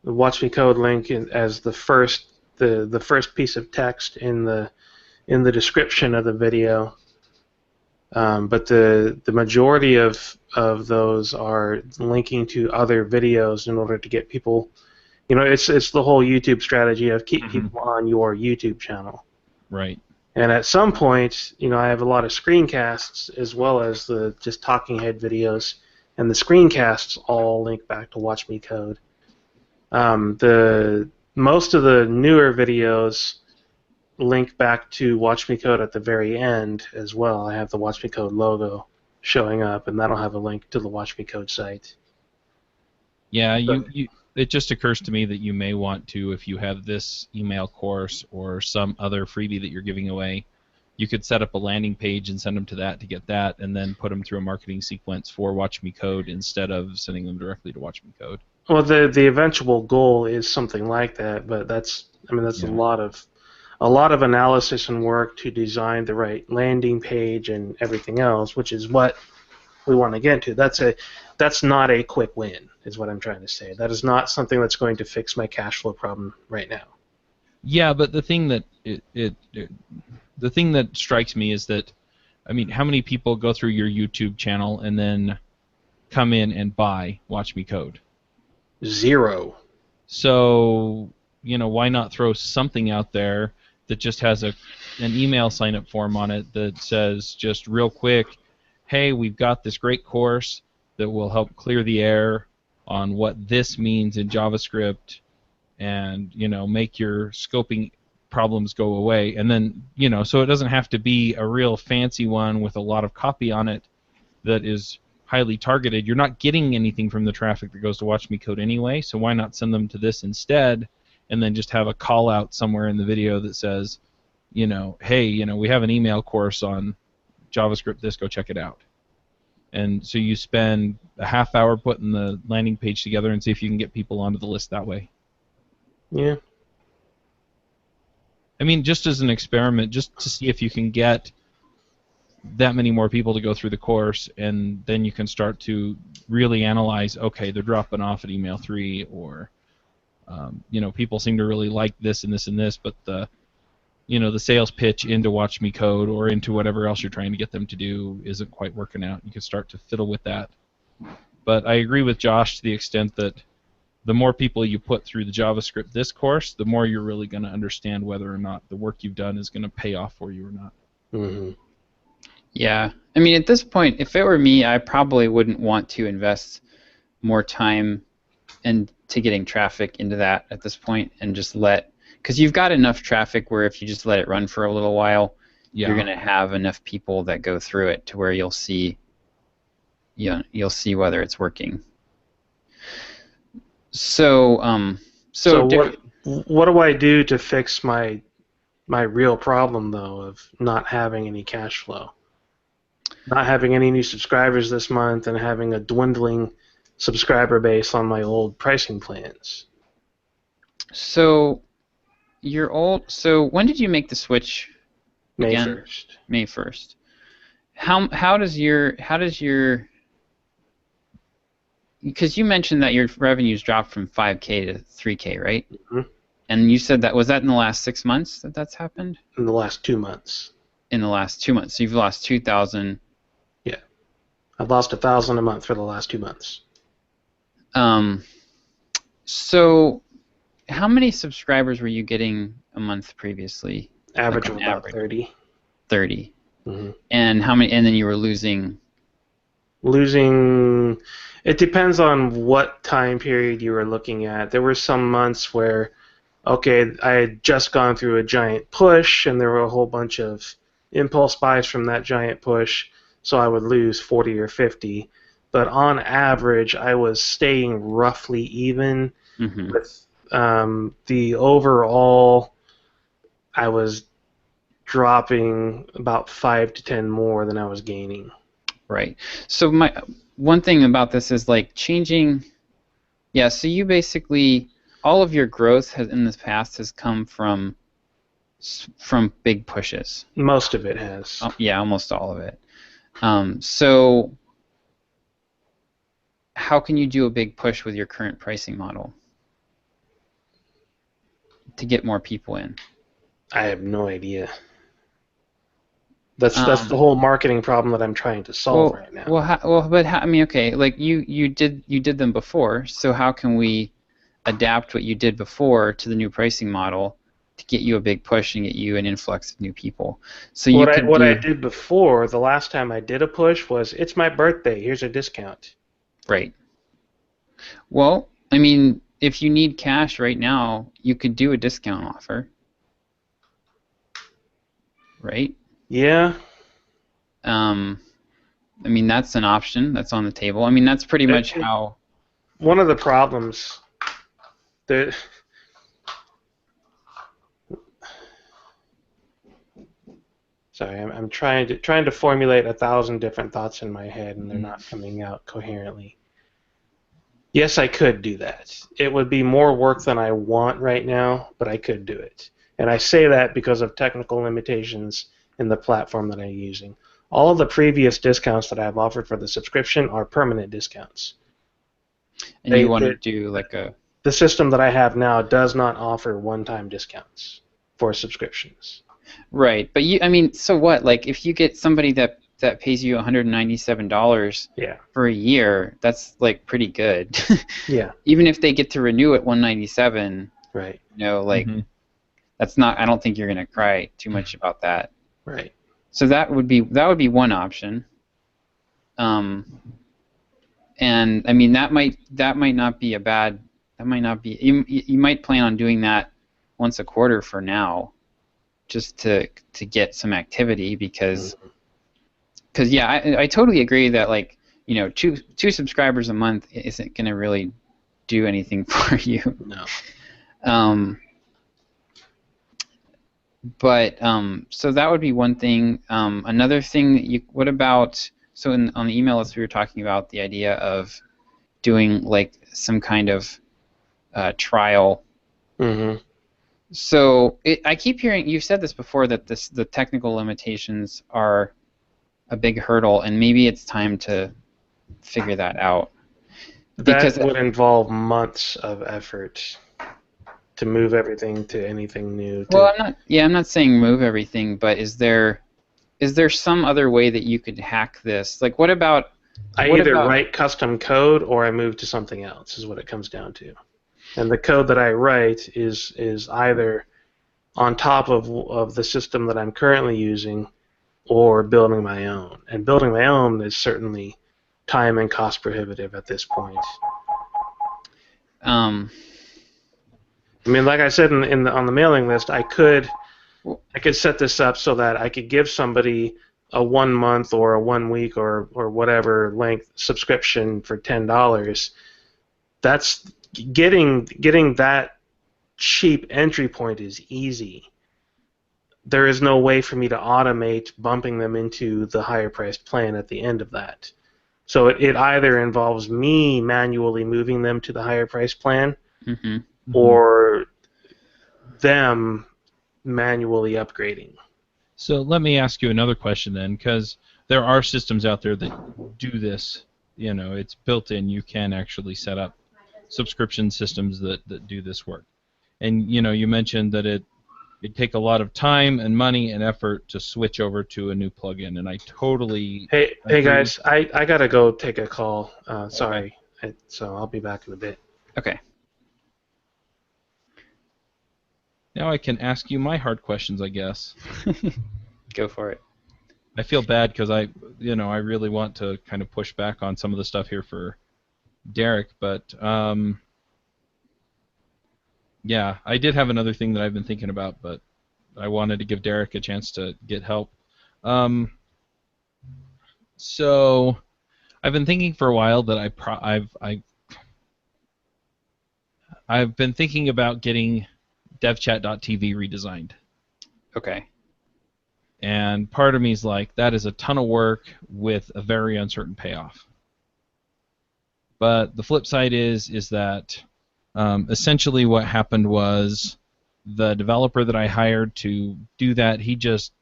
B: the Watch Me Code link as the first piece of text in the description of the video. But the majority of those are linking to other videos in order to get people. It's the whole YouTube strategy of keep people on your YouTube channel.
A: Right.
B: And at some point, I have a lot of screencasts as well as the just talking head videos, and the screencasts all link back to Watch Me Code. Most of the newer videos link back to Watch Me Code at the very end as well. I have the Watch Me Code logo showing up, and that'll have a link to the Watch Me Code site.
A: Yeah, it just occurs to me that you may want to, if you have this email course or some other freebie that you're giving away, you could set up a landing page and send them to that to get that, and then put them through a marketing sequence for Watch Me Code instead of sending them directly to Watch Me Code.
B: Well, the eventual goal is something like that, but that's a lot of analysis and work to design the right landing page and everything else, which is what we want to get into. That's not a quick win, is what I'm trying to say. That is not something that's going to fix my cash flow problem right now.
A: Yeah, but the thing that the thing that strikes me is that, I mean, how many people go through your YouTube channel and then come in and buy Watch Me Code?
B: 0.
A: So, why not throw something out there that just has an email sign-up form on it that says just real quick, hey, we've got this great course that will help clear the air on what this means in JavaScript and, make your scoping problems go away. And then, so it doesn't have to be a real fancy one with a lot of copy on it that is highly targeted. You're not getting anything from the traffic that goes to Watch Me Code anyway, so why not send them to this instead, and then just have a call out somewhere in the video that says, hey, we have an email course on JavaScript, this, go check it out. And so you spend a half hour putting the landing page together and see if you can get people onto the list that way.
B: Yeah.
A: I mean, just as an experiment, just to see if you can get that many more people to go through the course, and then you can start to really analyze, okay, they're dropping off at email 3, or people seem to really like this and this and this, but the sales pitch into Watch Me Code or into whatever else you're trying to get them to do isn't quite working out. You can start to fiddle with that. But I agree with Josh to the extent that the more people you put through the JavaScript this course, the more you're really going to understand whether or not the work you've done is going to pay off for you or not.
B: Mm-hmm.
C: Yeah. I mean, at this point, if it were me, I probably wouldn't want to invest more time into getting traffic into that at this point, and just because you've got enough traffic where if you just let it run for a little while, you're going to have enough people that go through it to where you'll see whether it's working. So
B: what do I do to fix my real problem, though, of not having any cash flow? Not having any new subscribers this month and having a dwindling subscriber base on my old pricing plans.
C: So when did you make the switch again?
B: May 1st.
C: May 1st. How does your because you mentioned that your revenues dropped from 5K to 3K, right?
B: Mm-hmm.
C: And you said was that in the last 6 months that's happened?
B: In the last 2 months.
C: In the last 2 months. So you've lost 2,000.
B: Yeah. I've lost 1,000 a month for the last 2 months.
C: So how many subscribers were you getting a month previously?
B: Average of about 30.
C: 30.
B: Mm-hmm.
C: And how many? And then you were losing.
B: It depends on what time period you were looking at. There were some months where, okay, I had just gone through a giant push, and there were a whole bunch of impulse buys from that giant push, so I would lose 40 or 50. But on average, I was staying roughly even with the overall. I was dropping about 5 to 10 more than I was gaining.
C: Right. So one thing about this is like changing. Yeah. So you basically all of your growth in the past has come from big pushes.
B: Most of it has.
C: Yeah, almost all of it. So how can you do a big push with your current pricing model to get more people in?
B: I have no idea. That's the whole marketing problem that I'm trying to solve right now.
C: I mean, okay, like you did them before, so how can we adapt what you did before to the new pricing model to get you a big push and get you an influx of new people? So
B: what I did before, the last time I did a push, was it's my birthday, here's a discount.
C: Right. Well, I mean, if you need cash right now, you could do a discount offer. Right?
B: Yeah.
C: I mean, that's an option that's on the table. I mean, that's pretty much how.
B: One of the problems that. Sorry, I'm trying to formulate 1,000 different thoughts in my head, and they're not coming out coherently. Yes, I could do that. It would be more work than I want right now, but I could do it. And I say that because of technical limitations in the platform that I'm using. All of the previous discounts that I've offered for the subscription are permanent discounts.
C: And you want to do like a...
B: The system that I have now does not offer one-time discounts for subscriptions.
C: Right, but I mean, so what? Like, if you get somebody that pays you $197 for a year, that's like pretty good.
B: Yeah.
C: Even if they get to renew at $197,
B: right?
C: That's not. I don't think you're gonna cry too much about that.
B: Right.
C: So that would be one option. And I mean that might not be a bad. That might not be. You might plan on doing that once a quarter for now, just to get some activity because yeah, I totally agree that like two subscribers a month isn't gonna really do anything for you.
B: No.
C: But so that would be one thing. Another thing, what about on the email list we were talking about the idea of doing like some kind of trial So I keep hearing you've said this before that the technical limitations are a big hurdle, and maybe it's time to figure that out.
B: That would involve months of effort to move everything to anything new.
C: Well, I'm not saying move everything, but is there some other way that you could hack this? Like, what about?
B: I either write custom code or I move to something else. Is what it comes down to. And the code that I write is either on top of the system that I'm currently using, or building my own. And building my own is certainly time and cost prohibitive at this point. I mean, like I said on the mailing list, I could set this up so that I could give somebody a 1 month or a 1 week or whatever length subscription for $10. That's getting that cheap entry point is easy. There is no way for me to automate bumping them into the higher priced plan at the end of that. So it either involves me manually moving them to the higher price plan, or them manually upgrading.
A: So let me ask you another question then, because there are systems out there that do this. You know, it's built in. You can actually set up subscription systems that do this work. And you know, you mentioned that it'd take a lot of time and money and effort to switch over to a new plugin, and I totally
B: Hey guys, I gotta go take a call. Sorry, so I'll be back in a bit.
C: Okay.
A: Now I can ask you my hard questions, I guess.
C: Go for it.
A: I feel bad because I really want to kind of push back on some of the stuff here for Derek, but yeah, I did have another thing that I've been thinking about, but I wanted to give Derek a chance to get help. So I've been thinking for a while that I've been thinking about getting devchat.tv redesigned.
C: Okay.
A: And part of me is like, that is a ton of work with a very uncertain payoff. But the flip side is that essentially what happened was the developer that I hired to do that, he just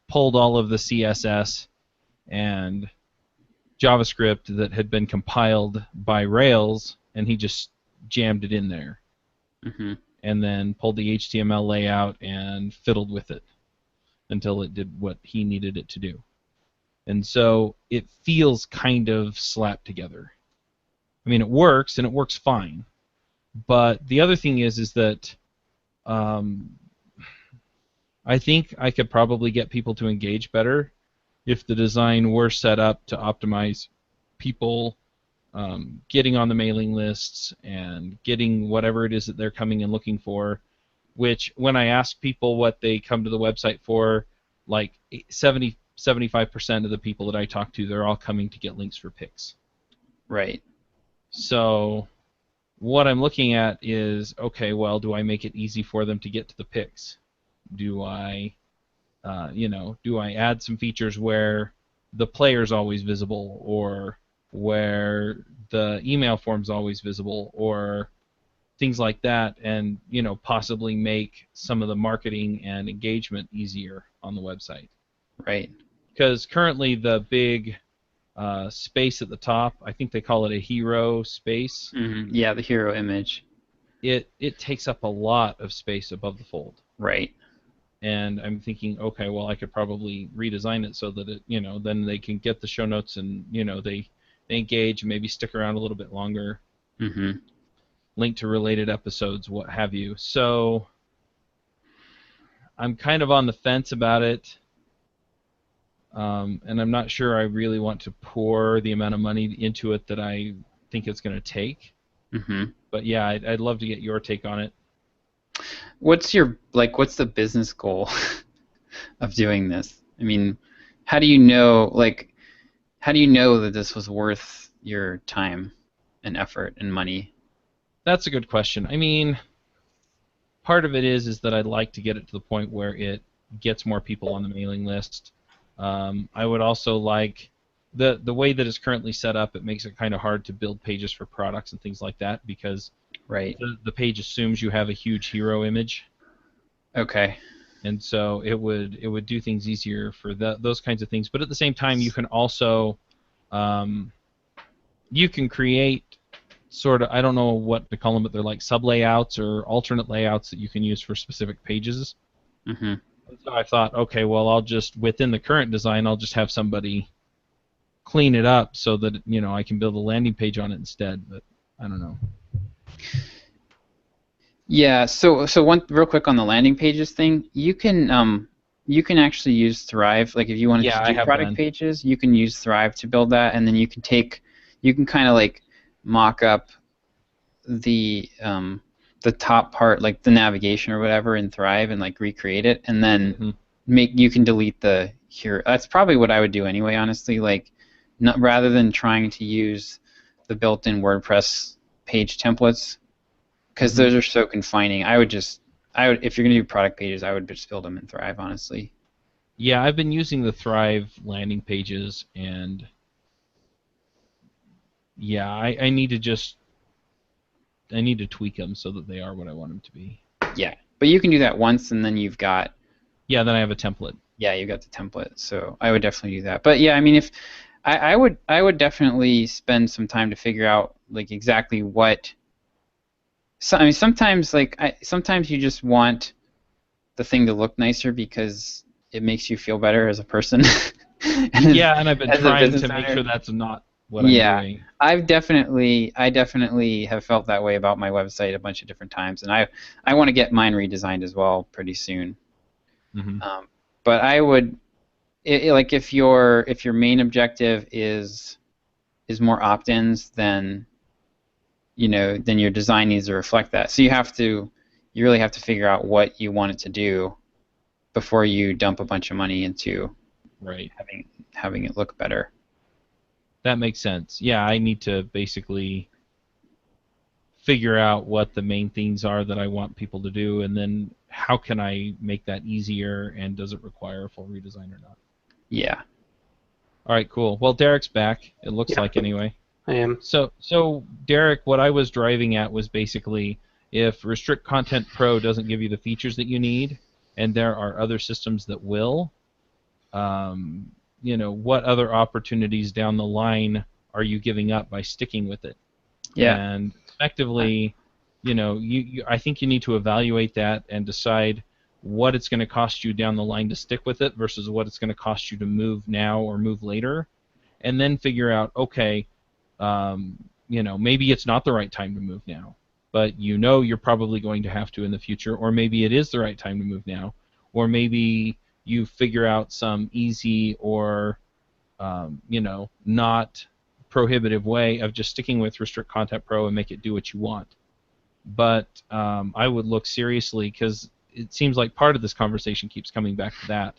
A: pulled all of the CSS and JavaScript that had been compiled by Rails, and he just jammed it in there. And then pulled the HTML layout and fiddled with it until it did what he needed it to do. And so it feels kind of slapped together. I mean, it works, and it works fine. But the other thing is that I think I could probably get people to engage better if the design were set up to optimize people getting on the mailing lists and getting whatever it is that they're coming and looking for, which when I ask people what they come to the website for, like 75% of the people that I talk to, they're all coming to get links for picks.
C: Right.
A: So what I'm looking at is, okay, well, do I make it easy for them to get to the picks? Do I add some features where the player's always visible, or where the email form's always visible, or things like that, and possibly make some of the marketing and engagement easier on the website.
C: Right.
A: Because currently the big space at the top, I think they call it a hero space.
C: Yeah, the hero image.
A: It takes up a lot of space above the fold.
C: Right.
A: And I'm thinking, okay, well, I could probably redesign it so that it, then they can get the show notes and, they engage, maybe stick around a little bit longer. Link to related episodes, what have you. So I'm kind of on the fence about it. And I'm not sure I really want to pour the amount of money into it that I think it's going to take. But yeah, I'd love to get your take on it.
C: What's the business goal of doing this? I mean, how do you know that this was worth your time and effort and money?
A: That's a good question. I mean, part of it is that I'd like to get it to the point where it gets more people on the mailing list. I would also like the way that it's currently set up. It makes it kind of hard to build pages for products and things like that, because
C: right,
A: the page assumes you have a huge hero image.
C: Okay.
A: And so it would do things easier for those kinds of things. But at the same time, you can also you can create sort of, I don't know what to call them, but they're like sub-layouts or alternate layouts that you can use for specific pages.
C: Mm-hmm.
A: So I thought, okay, well, I'll just, within the current design, I'll just have somebody clean it up so that, I can build a landing page on it instead, but I don't know.
C: Yeah, so one real quick on the landing pages thing, you can actually use Thrive. Like if you wanted to do product pages, you can use Thrive to build that, and then you can kind of like mock up the top part, like the navigation or whatever, in Thrive, and like recreate it, and then you can delete the here. That's probably what I would do anyway, honestly. Like, rather than trying to use the built-in WordPress page templates, because those are so confining. I would if you're gonna do product pages, I would just build them in Thrive, honestly.
A: Yeah, I've been using the Thrive landing pages, and yeah, I need to tweak them so that they are what I want them to be.
C: Yeah, but you can do that once, and then you've got.
A: Yeah, then I have a template.
C: Yeah, you got the template, so I would definitely do that. But yeah, I mean, if I would definitely spend some time to figure out like exactly what. So, I mean, sometimes sometimes you just want the thing to look nicer because it makes you feel better as a person.
A: And I've been trying to make sure that's not what I'm doing.
C: I definitely have felt that way about my website a bunch of different times, and I want to get mine redesigned as well pretty soon.
A: Mm-hmm.
C: But I would, like if your main objective is more opt-ins, then then your design needs to reflect that. So you really have to figure out what you want it to do before you dump a bunch of money into having it look better.
A: That makes sense. Yeah, I need to basically figure out what the main things are that I want people to do, and then how can I make that easier, and does it require a full redesign or not?
C: Yeah.
A: All right, cool. Well, Derek's back, it looks like, anyway.
B: I am.
A: So Derek, what I was driving at was basically, if Restrict Content Pro doesn't give you the features that you need, and there are other systems that will, what other opportunities down the line are you giving up by sticking with it?
C: Yeah.
A: And effectively, I think you need to evaluate that and decide what it's going to cost you down the line to stick with it versus what it's going to cost you to move now or move later, and then figure out, okay, maybe it's not the right time to move now, but you're probably going to have to in the future, or maybe it is the right time to move now, or maybe you figure out some easy or not prohibitive way of just sticking with Restrict Content Pro and make it do what you want. But I would look seriously, because it seems like part of this conversation keeps coming back to that.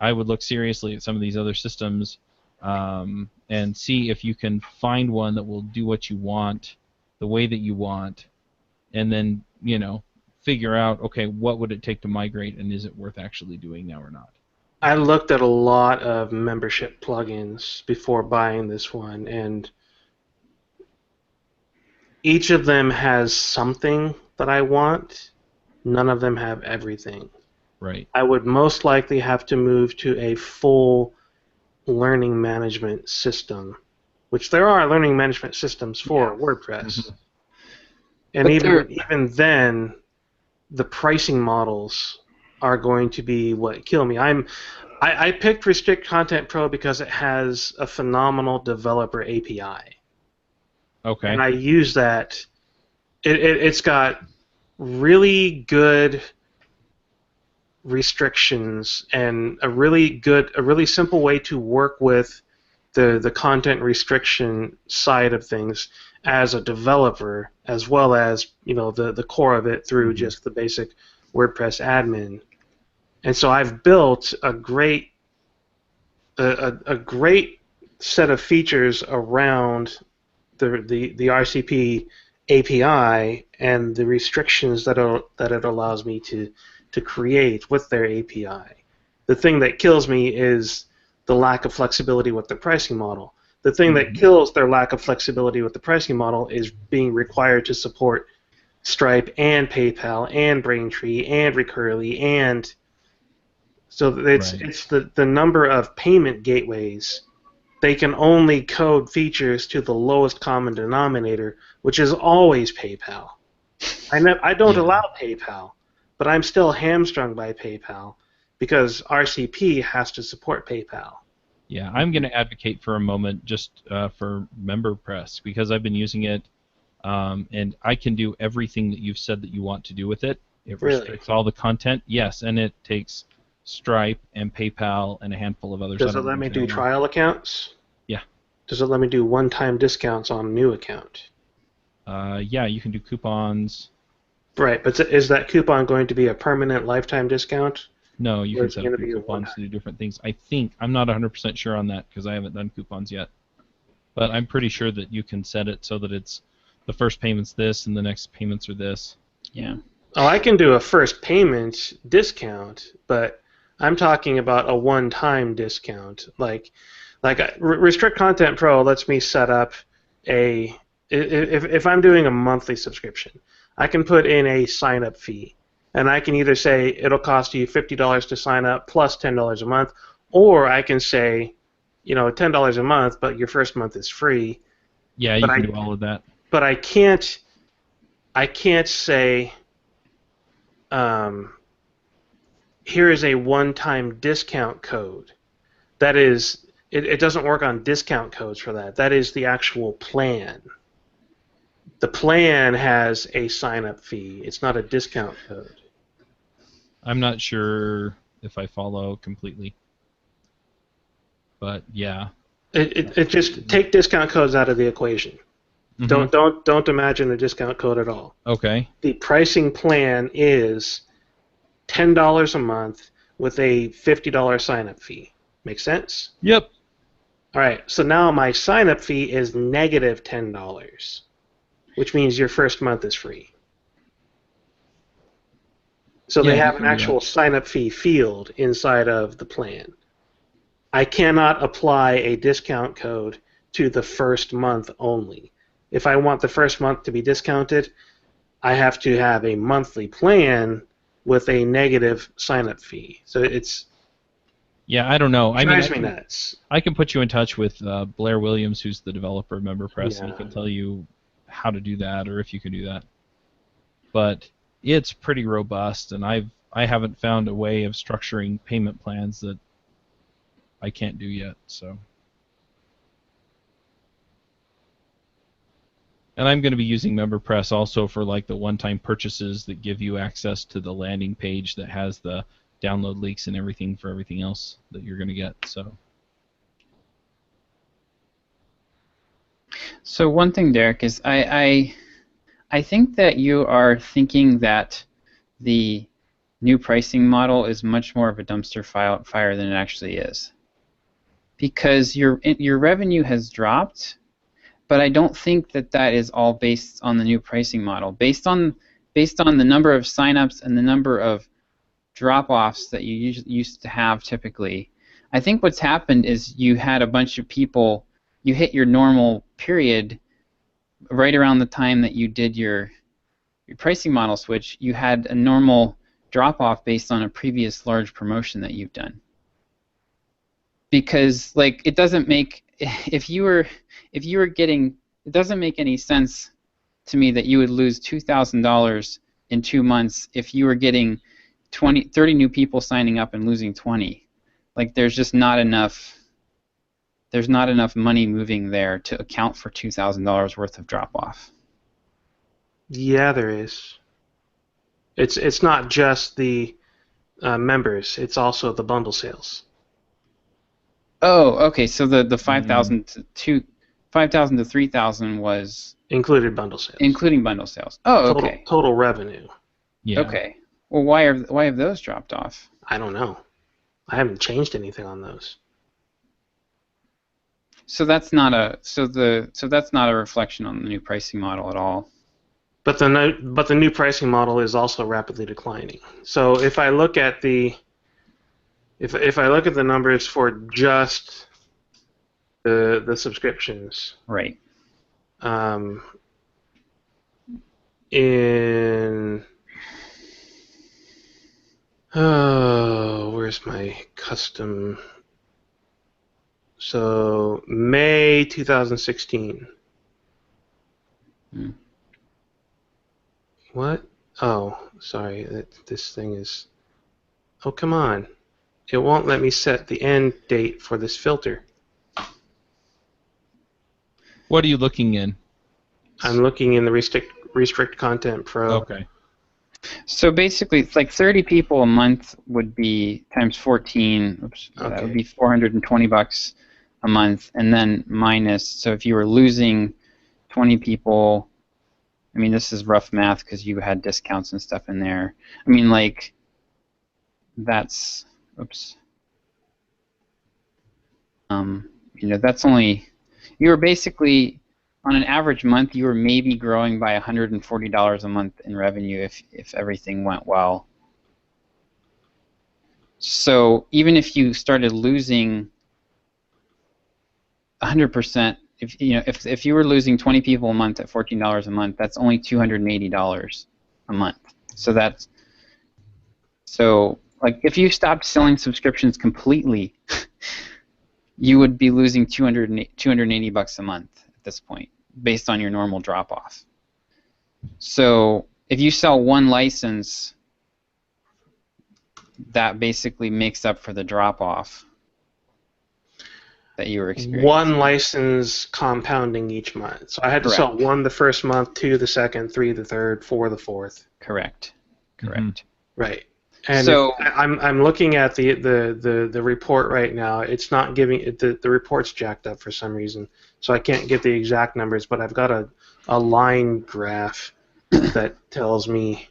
A: I would look seriously at some of these other systems and see if you can find one that will do what you want, the way that you want, and then, figure out, okay, what would it take to migrate, and is it worth actually doing now or not?
B: I looked at a lot of membership plugins before buying this one, and each of them has something that I want. None of them have everything.
A: Right.
B: I would most likely have to move to a full learning management system, which there are learning management systems for WordPress. Mm-hmm. And even then, the pricing models are going to be what kill me. I picked Restrict Content Pro because it has a phenomenal developer API.
A: Okay.
B: And I use that. It's got really good restrictions and a really simple way to work with the content restriction side of things as a developer, as well as the core of it through just the basic WordPress admin. And so I've built a great set of features around the RCP API and the restrictions that it allows me to create with their API. The thing that kills me is the lack of flexibility with the pricing model. The thing that kills their lack of flexibility with the pricing model is being required to support Stripe and PayPal and Braintree and Recurly, and so it's the number of payment gateways. They can only code features to the lowest common denominator, which is always PayPal. I don't allow PayPal, but I'm still hamstrung by PayPal because RCP has to support PayPal.
A: Yeah, I'm going to advocate for a moment just for MemberPress because I've been using it, and I can do everything that you've said that you want to do with it. It restricts all the content, yes, and it takes Stripe and PayPal and a handful of others.
B: Does it let me do trial accounts?
A: Yeah.
B: Does it let me do one-time discounts on a new account?
A: Yeah, you can do coupons.
B: Right, but is that coupon going to be a permanent lifetime discount?
A: No, you can set up your coupons to do different things. I'm not 100% sure on that because I haven't done coupons yet. But I'm pretty sure that you can set it so that it's the first payment's this and the next payments are this.
C: Yeah.
B: Oh, I can do a first payment discount, but I'm talking about a one-time discount. Like Restrict Content Pro lets me set up if I'm doing a monthly subscription, I can put in a sign-up fee. And I can either say it'll cost you $50 to sign up plus $10 a month, or I can say, $10 a month, but your first month is free.
A: Yeah, you can do all of that.
B: But I can't say, here is a one-time discount code. That is, it doesn't work on discount codes for that. That is the actual plan. The plan has a sign-up fee. It's not a discount code.
A: I'm not sure if I follow completely, but yeah.
B: It just take discount codes out of the equation. Mm-hmm. Don't imagine a discount code at all.
A: Okay.
B: The pricing plan is $10 a month with a $50 sign-up fee. Make sense?
A: Yep.
B: All right. So now my sign-up fee is negative $10, which means your first month is free. So they have an actual sign-up fee field inside of the plan. I cannot apply a discount code to the first month only. If I want the first month to be discounted, I have to have a monthly plan with a negative sign-up fee. So it's...
A: Yeah, I don't know.
B: It drives me nuts.
A: I can put you in touch with Blair Williams, who's the developer of MemberPress, and he can tell you how to do that or if you can do that. But it's pretty robust, and I haven't found a way of structuring payment plans that I can't do yet. So, and I'm going to be using MemberPress also for like the one-time purchases that give you access to the landing page that has the download links and everything for everything else that you're going to get.
C: So one thing, Derek, is I think that you are thinking that the new pricing model is much more of a dumpster fire than it actually is, because your revenue has dropped, but I don't think that is all based on the new pricing model. Based on the number of signups and the number of drop-offs that you used to have typically, I think what's happened is you had a bunch of people. You hit your normal period right around the time that you did your pricing model switch. You had a normal drop-off based on a previous large promotion that you've done. Because it doesn't make if you were getting, it doesn't make any sense to me that you would lose $2,000 in 2 months if you were getting 30 new people signing up and losing 20. There's just not enough. There's not enough money moving there to account for $2,000 worth of drop-off.
B: Yeah, there is. It's not just the members; it's also the bundle sales.
C: Oh, okay. So the 5,000 to 3,000 was
B: included bundle sales.
C: Including bundle sales. Oh, okay.
B: Total revenue.
C: Yeah. Okay. Well, why have those dropped off?
B: I don't know. I haven't changed anything on those.
C: So that's not a reflection on the new pricing model at all.
B: But the new pricing model is also rapidly declining. So if I look at the numbers for just the subscriptions,
C: right?
B: in where's my custom? So May 2016. What? Oh, sorry. This thing is. Oh, come on! It won't let me set the end date for this filter.
A: What are you looking in?
B: I'm looking in the restrict content pro.
A: Okay.
C: So basically, it's like 30 people a month would be times 14. Oops, that would be $420 a month, and then minus. So if you were losing 20 people, I mean, this is rough math because you had discounts and stuff in there. I mean, like, that's, oops. You know, that's only, you were basically, on an average month, you were maybe growing by $140 a month in revenue if everything went well. So even if you started losing 100%, if you were losing 20 people a month at $14 a month, that's only $280 a month. So like if you stopped selling subscriptions completely, you would be losing $280 a month at this point, based on your normal drop-off. So if you sell one license, that basically makes up for the drop-off that you were experiencing.
B: One license compounding each month. So I had to sell 1 the first month, 2 the second, 3 the third, 4 the fourth.
C: Correct.
B: Right. And
C: so
B: I'm looking at the report right now. It's not giving the report's jacked up for some reason, so I can't get the exact numbers. But I've got a line graph that tells me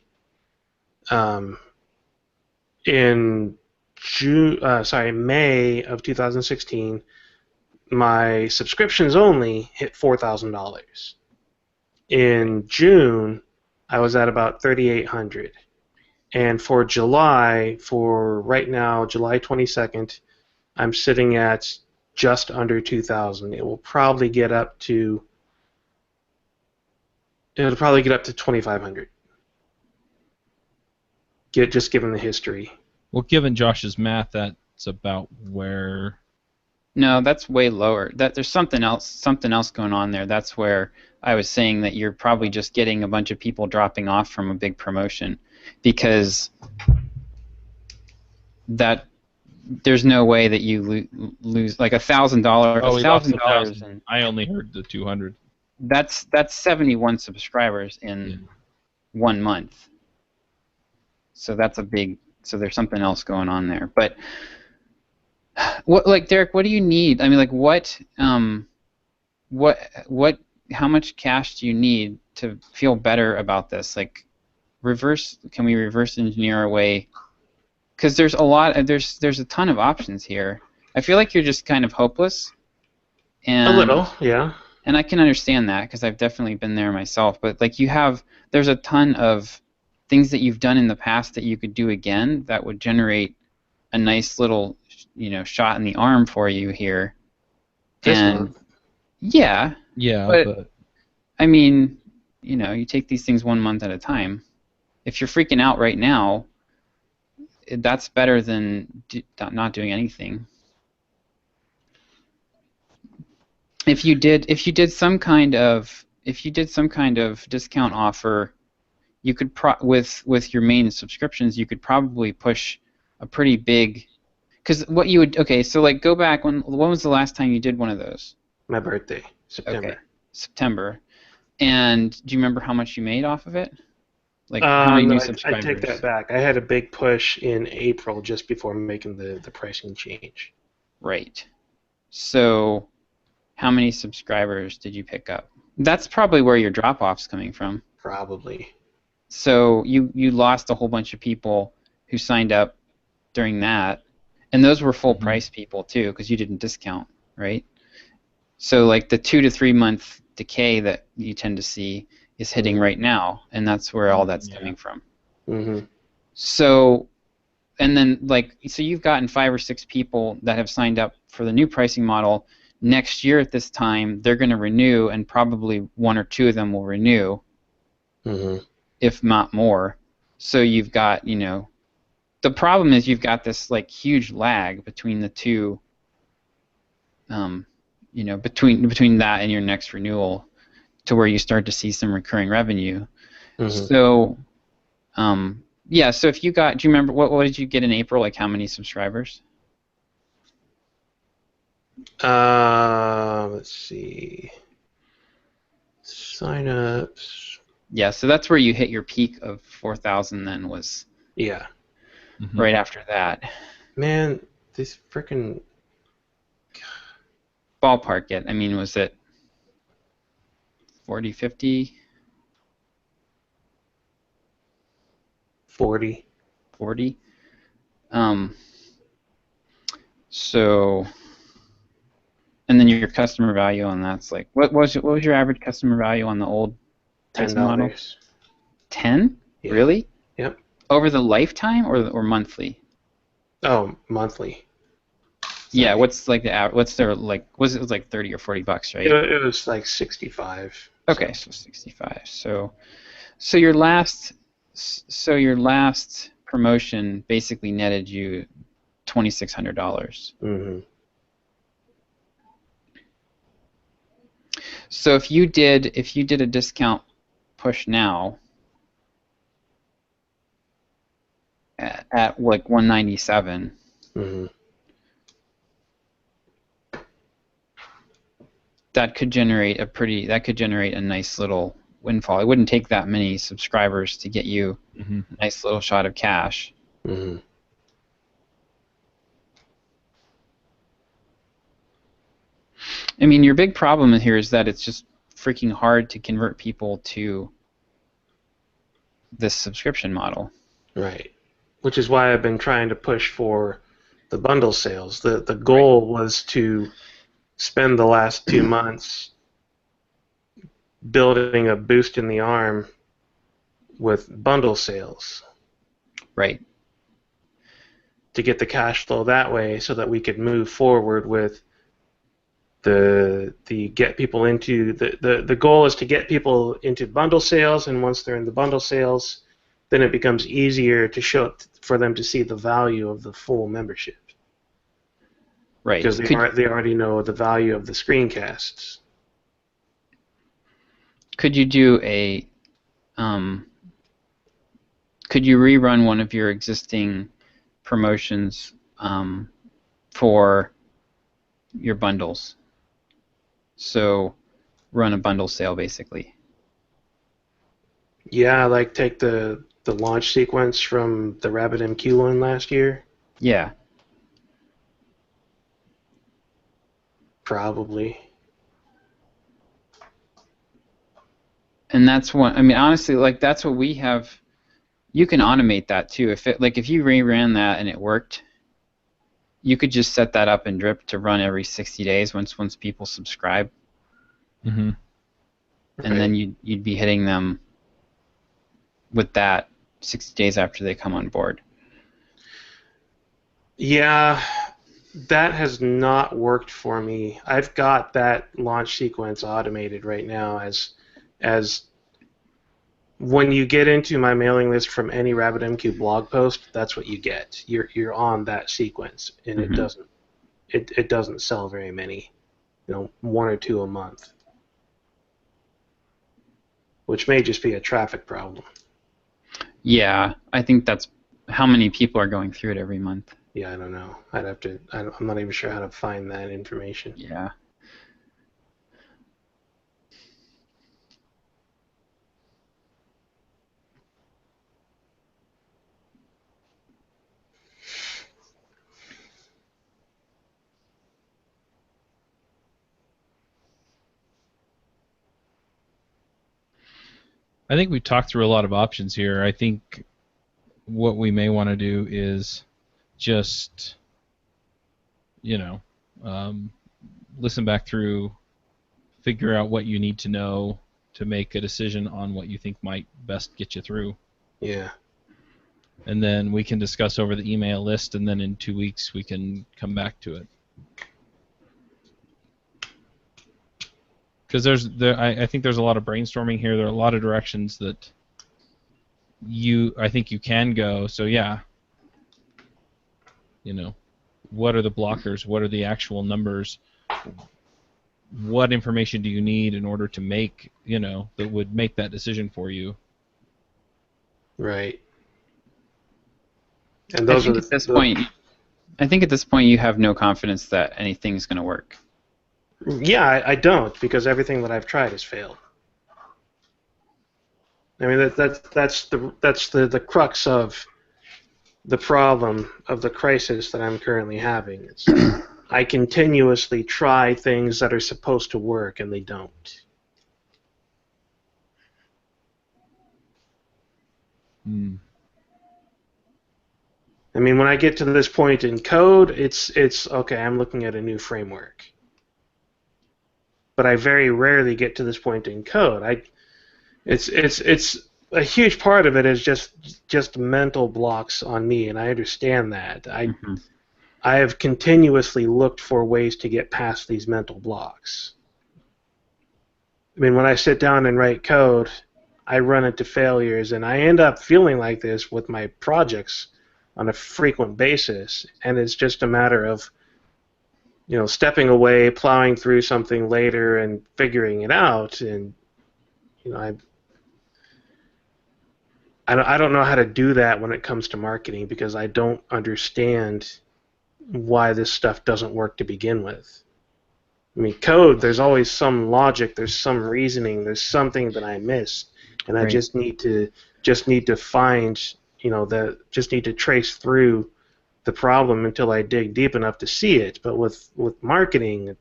B: in May of 2016, my subscriptions only hit $4,000. In June, I was at about 3,800. And for July, for right now, July 22nd, I'm sitting at just under 2,000. It will probably get up to 2,500. Just given the history.
A: Well, given Josh's math, that's about where.
C: No, that's way lower. There's something else going on there. That's where I was saying that you're probably just getting a bunch of people dropping off from a big promotion, because there's no way that you lose like $1,000.
A: Oh,
C: $1,000.
A: I only heard the 200.
C: That's 71 subscribers in 1 month. So that's a big. So there's something else going on there. But Derek, what do you need? I mean, like how much cash do you need to feel better about this? Like, can we reverse engineer our way? Because there's a ton of options here. I feel like you're just kind of hopeless. And,
B: a little, yeah.
C: And I can understand that because I've definitely been there myself. But like there's a ton of things that you've done in the past that you could do again that would generate a nice little, shot in the arm for you here.
B: This month.
C: Yeah.
A: Yeah,
C: but I mean, you take these things 1 month at a time. If you're freaking out right now, that's better than not doing anything. If you did some kind of discount offer, you could with your main subscriptions, you could probably push a pretty big. Because what you would so like go back when was the last time you did one of those?
B: My birthday, September.
C: Okay, September. And do you remember how much you made off of it? Like how many new subscribers?
B: I take that back. I had a big push in April just before making the pricing change.
C: Right. So how many subscribers did you pick up? That's probably where your drop-off's coming from.
B: Probably.
C: So you lost a whole bunch of people who signed up during that, and those were full price people too, because you didn't discount, right? So like the 2 to 3 month decay that you tend to see is hitting right now, and that's where all that's coming from.
B: Mm-hmm.
C: So, and then so you've gotten 5 or 6 people that have signed up for the new pricing model. Next year at this time, they're going to renew, and probably 1 or 2 of them will renew. if not more. So you've got, the problem is you've got this like huge lag between the two, between that and your next renewal, to where you start to see some recurring revenue. So, yeah. So if you got, do you remember what did you get in April? Like how many subscribers?
B: Let's see. Sign-ups.
C: Yeah, so that's where you hit your peak of 4,000. Then was right after that.
B: Man, this freaking
C: ballpark it. I mean, was it 40, 50?
B: 40.
C: 40. So, and then your customer value on that's like, what was your average customer value on the old pricing model?
B: $10.
C: 10?
B: Yeah.
C: Really?
B: Yep.
C: Over the lifetime or monthly?
B: Oh, monthly.
C: Yeah. What's like the what's their like? Was it like $30 or $40, right?
B: It was like 65.
C: Okay, so 65. So your last promotion basically netted you $2,600. So if you did a discount push now at like 197, that could generate a nice little windfall. It wouldn't take that many subscribers to get you a nice little shot of cash. I mean, your big problem here is that it's just freaking hard to convert people to this subscription model.
B: Right. Which is why I've been trying to push for the bundle sales. The goal was to spend the last 2 months building a boost in the arm with bundle sales.
C: Right.
B: To get the cash flow that way so that we could move forward with the get people into the goal is to get people into bundle sales, and once they're in the bundle sales, then it becomes easier to show for them to see the value of the full membership.
C: Right.
B: Because they already know the value of the screencasts.
C: Could you do could you rerun one of your existing promotions for your bundles? So run a bundle sale basically.
B: Yeah, like take the launch sequence from the RabbitMQ one last year.
C: Yeah.
B: Probably.
C: And that's one. I mean, honestly, like that's what we have. You can automate that too. If you reran that and it worked, you could just set that up in Drip to run every 60 days once people subscribe. And then you'd be hitting them with that 60 days after they come on board.
B: Yeah, that has not worked for me. I've got that launch sequence automated right now as when you get into my mailing list from any RabbitMQ blog post, that's what you get. You're on that sequence, and it doesn't sell very many, 1 or 2 a month, which may just be a traffic problem.
C: Yeah, I think that's how many people are going through it every month.
B: Yeah, I don't know. I'm not even sure how to find that information.
C: Yeah.
A: I think we talked through a lot of options here. I think what we may want to do is just, listen back through, figure out what you need to know to make a decision on what you think might best get you through.
B: Yeah.
A: And then we can discuss over the email list, and then in 2 weeks we can come back to it. because I think there's a lot of brainstorming here. There are a lot of directions that I think you can go. So yeah, what are the blockers? What are the actual numbers? What information do you need in order to make, that would make that decision for you?
B: Right. And those
C: I think at this point you have no confidence that anything's going to work.
B: Yeah, I don't, because everything that I've tried has failed. I mean, that's the crux of the problem, of the crisis that I'm currently having. I continuously try things that are supposed to work and they don't. I mean, when I get to this point in code, it's okay, I'm looking at a new framework. But I very rarely get to this point in code. It's a huge part of it is just mental blocks on me, and I understand that. I have continuously looked for ways to get past these mental blocks. I mean, when I sit down and write code, I run into failures, and I end up feeling like this with my projects on a frequent basis, and it's just a matter of stepping away, plowing through something later, and figuring it out. And I don't know how to do that when it comes to marketing, because I don't understand why this stuff doesn't work to begin with. I mean, code, there's always some logic, there's some reasoning, there's something that I missed, and I just need to find, just need to trace through the problem until I dig deep enough to see it. But with marketing,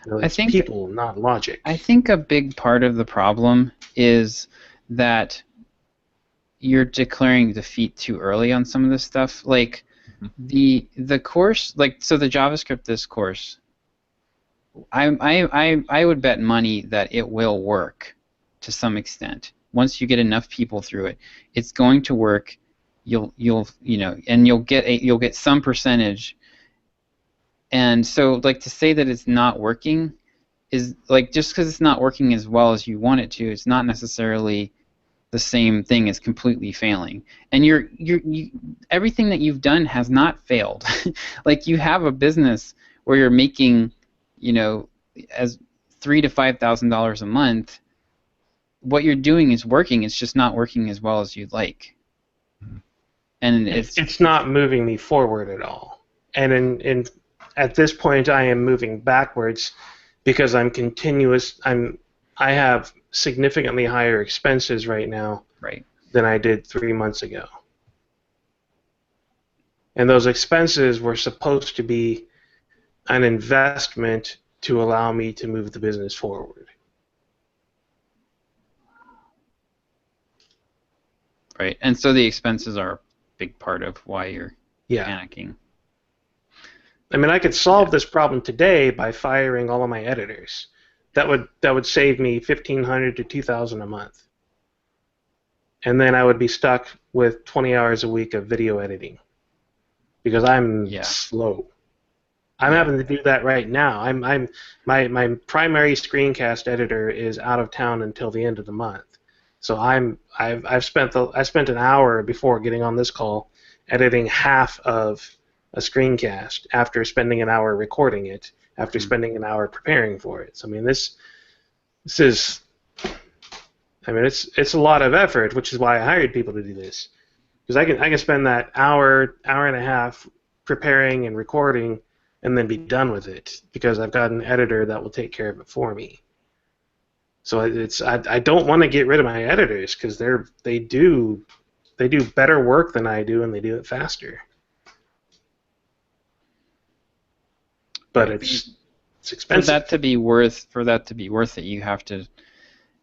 B: it's people, not logic.
C: I think a big part of the problem is that you're declaring defeat too early on some of this stuff. Like the course, so the JavaScript this course, I would bet money that it will work to some extent. Once you get enough people through it, it's going to work. You'll get some percentage. And so, to say that it's not working is just because it's not working as well as you want it to, it's not necessarily the same thing as completely failing. And everything that you've done has not failed. You have a business where you're making, as $3,000 to $5,000 a month. What you're doing is working. It's just not working as well as you'd like. And
B: it's not moving me forward at all. And at this point, I am moving backwards because I have significantly higher expenses right now than I did 3 months ago. And those expenses were supposed to be an investment to allow me to move the business forward.
C: Right, and so the expenses are a big part of why you're panicking.
B: I mean, I could solve this problem today by firing all of my editors. That would save me $1,500 to $2,000 a month. And then I would be stuck with 20 hours a week of video editing because I'm slow. I'm having to do that right now. My primary screencast editor is out of town until the end of the month. So I spent an hour before getting on this call editing half of a screencast after spending an hour recording it, after spending an hour preparing for it. So I mean this is, it's a lot of effort, which is why I hired people to do this, because I can spend that hour and a half preparing and recording and then be done with it because I've got an editor that will take care of it for me. So I don't want to get rid of my editors because they do better work than I do and they do it faster. But it's expensive.
C: For that to be worth it, you have to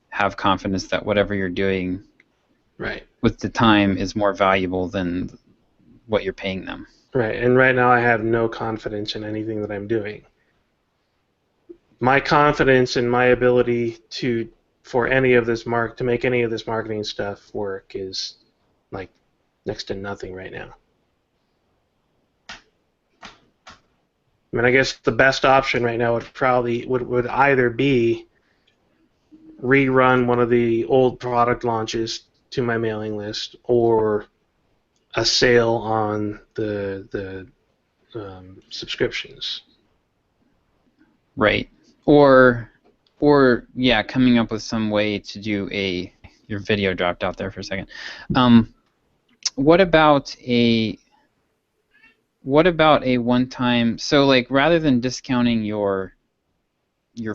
C: have confidence that whatever you're doing with the time is more valuable than what you're paying them.
B: Right, and right now I have no confidence in anything that I'm doing. My confidence in my ability to make any of this marketing stuff work is like next to nothing right now. I mean, I guess the best option right now would either be rerun one of the old product launches to my mailing list, or a sale on the subscriptions.
C: Right. Or yeah, coming up with some way to do your video dropped out there for a second. What about a one-time, so like rather than discounting your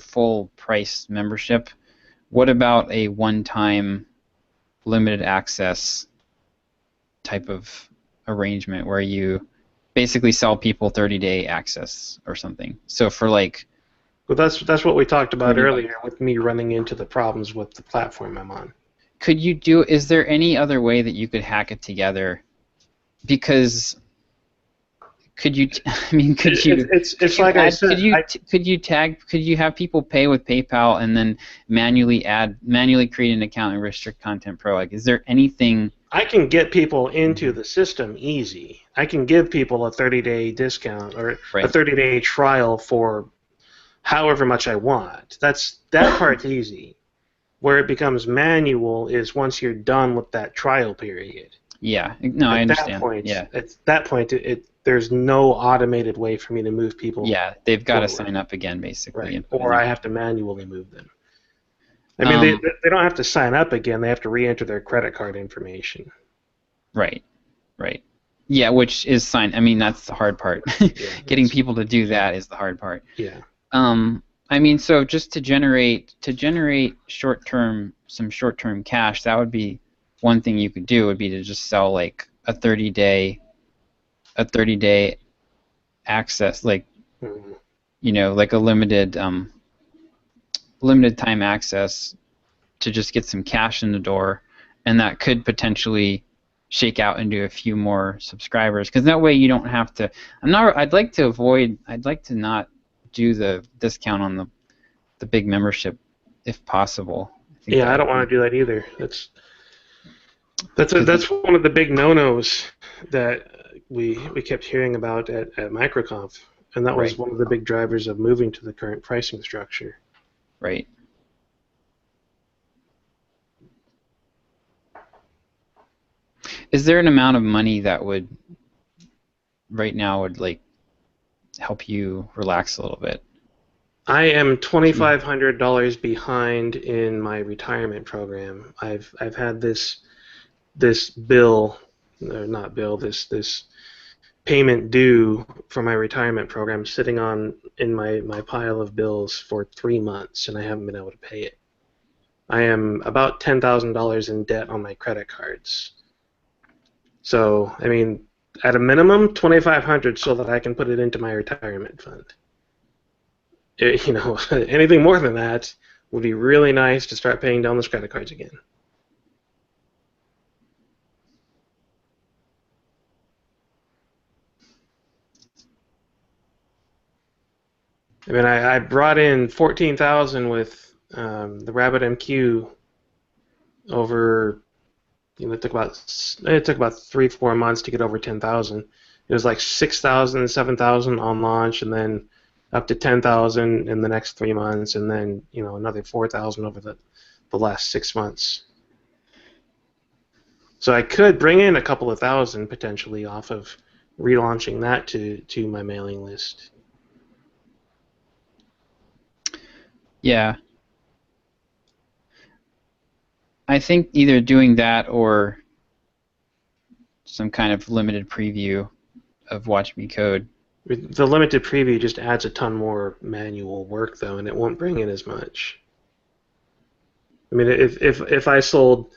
C: full price membership, what about a one-time limited access type of arrangement where you basically sell people 30-day access or something? So for like,
B: well, that's what we talked about earlier with me running into the problems with the platform I'm on.
C: Is there any other way that you could hack it together? Because could you have people pay with PayPal and then manually create an account and restrict content pro? Like, is there anything?
B: I can get people into the system easy. I can give people a 30-day discount or a 30-day trial for however much I want. That part's easy. Where it becomes manual is once you're done with that trial period.
C: Yeah, no, I understand.
B: At that point, there's no automated way for me to move people.
C: Yeah, they've got to sign up again, basically.
B: Right. Or I have to manually move them. I mean, they don't have to sign up again. They have to re-enter their credit card information.
C: Right. Yeah, which is I mean, that's the hard part. Getting people to do that is the hard part.
B: Yeah.
C: I mean, so just to generate short-term cash, that would be one thing you could do, would be to just sell like a 30-day access, like like a limited time access to just get some cash in the door, and that could potentially shake out into a few more subscribers, because that way you don't have to. I'd like to not do the discount on the big membership if possible.
B: I don't want to do that either. That's one of the big no-nos that we kept hearing about at MicroConf, and that was one of the big drivers of moving to the current pricing structure.
C: Right. Is there an amount of money that would like help you relax a little bit?
B: I am $2,500 behind in my retirement program. I've had this payment due for my retirement program sitting in my pile of bills for 3 months, and I haven't been able to pay it. I am about $10,000 in debt on my credit cards. So, I mean, at a minimum, $2,500 so that I can put it into my retirement fund. Anything more than that would be really nice to start paying down those credit cards again. I mean, I brought in $14,000 with the RabbitMQ over. It took about 3-4 months to get over 10,000. It was like 6,000, 7,000 on launch, and then up to 10,000 in the next 3 months, and then another 4,000 over the last 6 months. So I could bring in a couple of thousand potentially off of relaunching that to my mailing list.
C: Yeah. I think either doing that or some kind of limited preview of Watch Me Code.
B: The limited preview just adds a ton more manual work, though, and it won't bring in as much. I mean, if I sold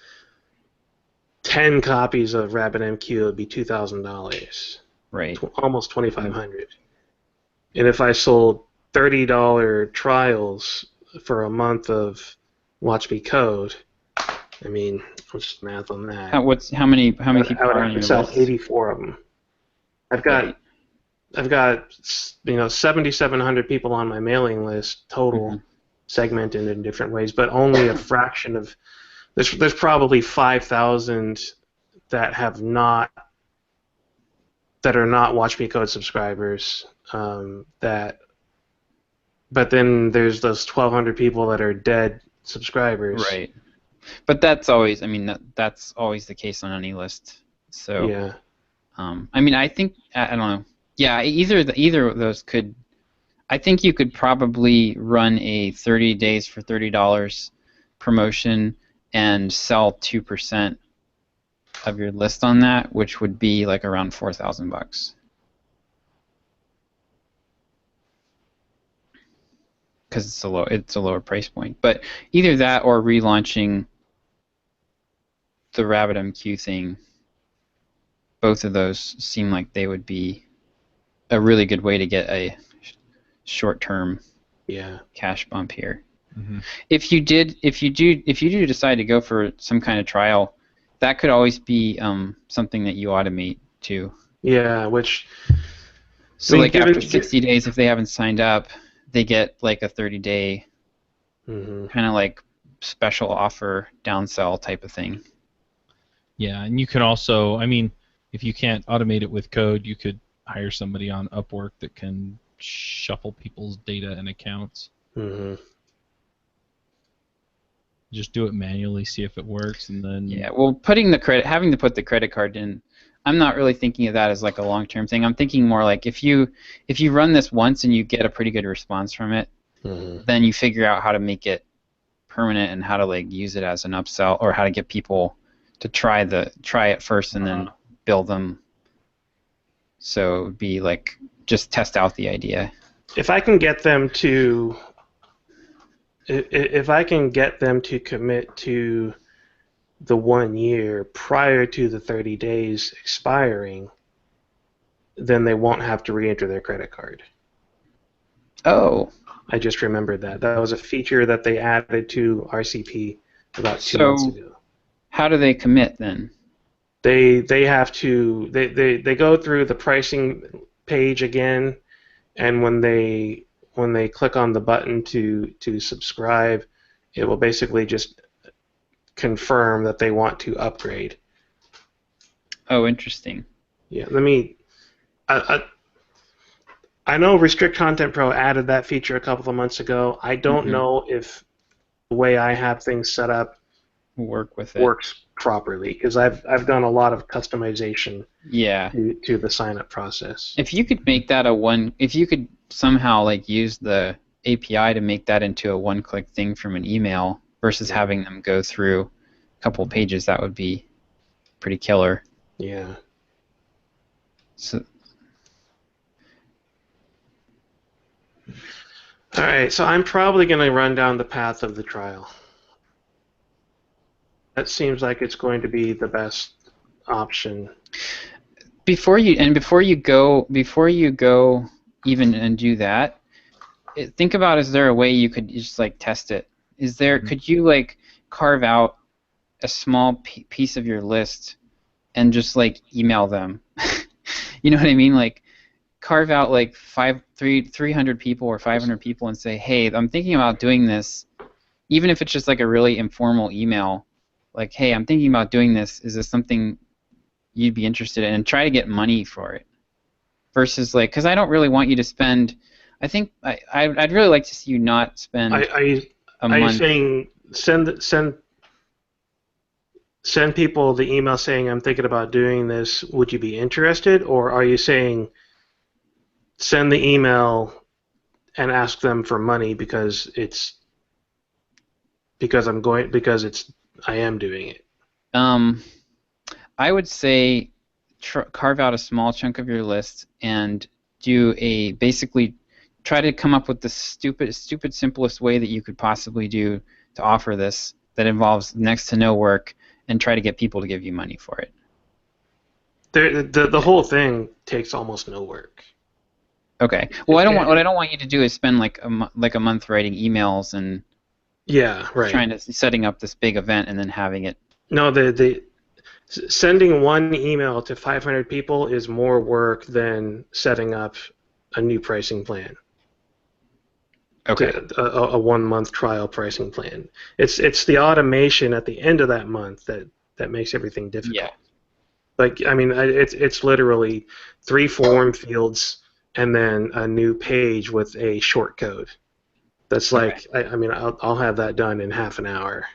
B: 10 copies of RabbitMQ, it would be $2,000.
C: Right.
B: Almost $2,500. And if I sold $30 trials for a month of Watch Me Code, I mean, what's the math on that?
C: How many people are on your list?
B: I would sell 84 of them. I've got 7,700 people on my mailing list total, segmented in different ways, but only a fraction of. There's probably 5,000 that are not Watch Me Code subscribers. But then there's those 1,200 people that are dead subscribers.
C: Right. But that's always, I mean, that's always the case on any list. So,
B: Yeah.
C: I mean, I think, I don't know. Yeah, either of those could, I think you could probably run a 30 days for $30 promotion and sell 2% of your list on that, which would be like around $4,000. Because it's a lower price point. But either that or relaunching the RabbitMQ thing, both of those seem like they would be a really good way to get a short-term cash bump here.
A: Mm-hmm.
C: If you do decide to go for some kind of trial, that could always be something that you automate too.
B: Yeah, which.
C: So like after 60 days, if they haven't signed up, they get like a 30-day kind of like special offer downsell type of thing.
A: Yeah, and you can also, I mean, if you can't automate it with code, you could hire somebody on Upwork that can shuffle people's data and accounts.
B: Mm-hmm.
A: Just do it manually, see if it works, and then.
C: Yeah, well, having to put the credit card in, I'm not really thinking of that as like a long-term thing. I'm thinking more like if you run this once and you get a pretty good response from it, then you figure out how to make it permanent and how to like use it as an upsell or how to get people to try it first and then build them. So it would be like just test out the idea.
B: If I can get them to commit to the 1 year prior to the 30 days expiring, then they won't have to re-enter their credit card.
C: Oh.
B: I just remembered that. That was a feature that they added to RCP about 2 months ago.
C: How do they commit then?
B: They have to they go through the pricing page again, and when they click on the button to subscribe, it will basically just confirm that they want to upgrade.
C: Oh, interesting.
B: Yeah, I know Restrict Content Pro added that feature a couple of months ago. I don't know if the way I have things set up works properly, because I've done a lot of customization to the sign-up process.
C: If you could make that if you could somehow like use the API to make that into a one-click thing from an email versus having them go through a couple pages, that would be pretty killer.
B: Yeah.
C: So.
B: All right, so I'm probably going to run down the path of the trial. That seems like it's going to be the best option.
C: Before you go even and do that, think about, is there a way you could just like test it? Could you like carve out a small piece of your list and just like email them? You know what I mean? Like carve out like 300 people or 500 people and say, hey, I'm thinking about doing this, even if it's just like a really informal email. Like, hey, I'm thinking about doing this. Is this something you'd be interested in? And try to get money for it. Versus like, because I don't really want you to spend. I think I'd really like to see you not spend a month.
B: Are you saying send people the email saying I'm thinking about doing this? Would you be interested, or are you saying send the email and ask them for money because I am doing it?
C: I would say carve out a small chunk of your list and basically try to come up with the stupid simplest way that you could possibly do to offer this that involves next to no work, and try to get people to give you money for it.
B: The whole thing takes almost no work.
C: Okay. Well, what I don't want you to do is spend like a month writing emails and setting up this big event and then having it.
B: No, the sending one email to 500 people is more work than setting up a new pricing plan.
C: Okay.
B: A 1 month trial pricing plan. It's the automation at the end of that month that makes everything difficult.
C: Yeah.
B: Like, I mean, it's literally 3 form fields and then a new page with a short code. That's like, I mean, I'll have that done in half an hour.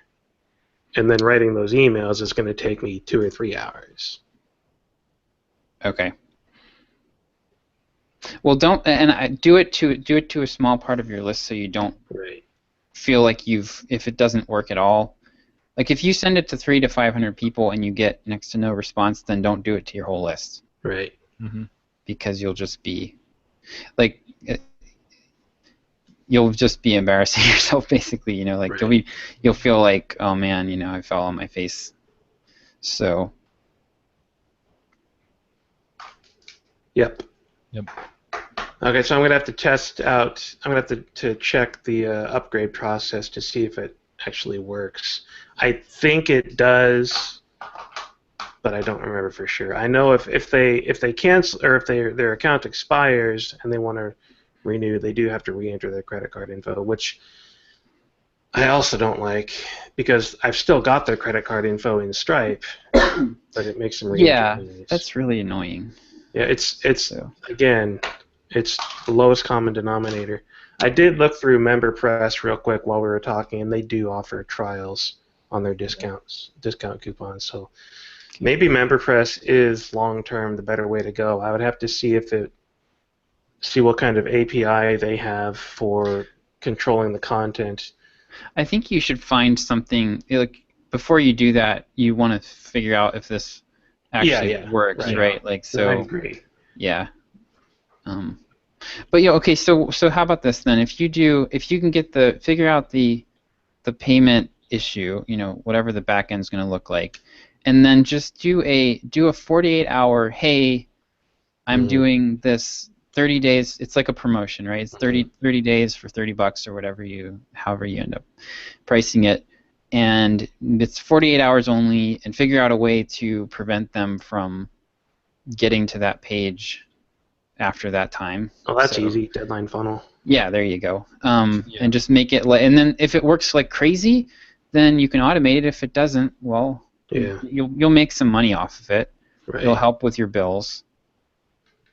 B: And then writing those emails is going to take me 2 or 3 hours.
C: Okay. Well, do it to a small part of your list so you don't feel like if it doesn't work at all. Like if you send it to 300 to 500 people and you get next to no response, then don't do it to your whole list.
B: Right.
A: Mm-hmm.
C: Because you'll just be like you'll just be embarrassing yourself basically, you know, like you'll feel like, oh man, you know, I fell on my face. So
B: Yep. Okay, so I'm going to have to test out, I'm going to have to check the upgrade process to see if it actually works. I think it does, but I don't remember for sure. I know if they cancel, or if their account expires and they want to renew, they do have to re-enter their credit card info, which I also don't like, because I've still got their credit card info in Stripe, but it makes them re-enter.
C: Yeah, that's really annoying.
B: Yeah, again, it's the lowest common denominator. I did look through MemberPress real quick while we were talking, and they do offer trials on their discount coupons. So maybe MemberPress is long-term the better way to go. I would have to see what kind of API they have for controlling the content.
C: I think you should find something, like, before you do that, you want to figure out if this actually works, right? Like, so.
B: I agree.
C: Yeah. But yeah, okay. So how about this then? If you can figure out the payment issue, you know, whatever the back end's going to look like, and then just do a 48-hour. Hey, I'm doing this 30 days. It's like a promotion, right? It's 30 days for $30 or however you end up pricing it, and it's 48 hours only. And figure out a way to prevent them from getting to that page after that time.
B: Oh, that's easy. Deadline funnel.
C: Yeah, there you go. And just make it, and then if it works like crazy, then you can automate it. If it doesn't, well, you'll make some money off of it. Right. It'll help with your bills.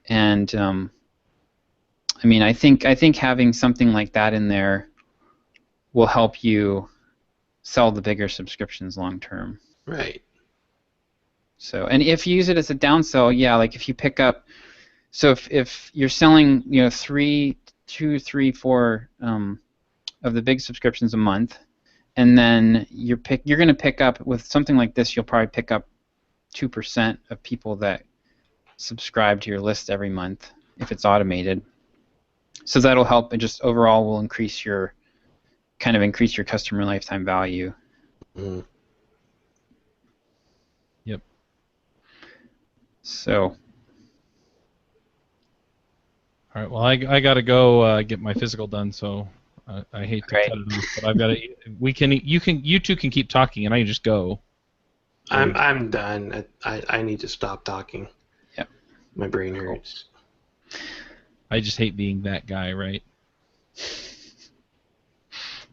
C: And I mean, I think having something like that in there will help you sell the bigger subscriptions long term.
B: Right.
C: So, and if you use it as a downsell, yeah, like if you pick up, so if you're selling, you know, 2, 3, 4 of the big subscriptions a month, and then you're going to pick up with something like this, you'll probably pick up 2% of people that subscribe to your list every month if it's automated. So that'll help, and just overall will increase your customer lifetime value.
B: Mm-hmm.
A: Yep.
C: So.
A: All right. Well, I gotta go get my physical done. So I hate to cut it off, but I've got to. You two can keep talking, and I can just go.
B: I'm done. I need to stop talking.
C: Yep.
B: My brain hurts.
A: I just hate being that guy, right?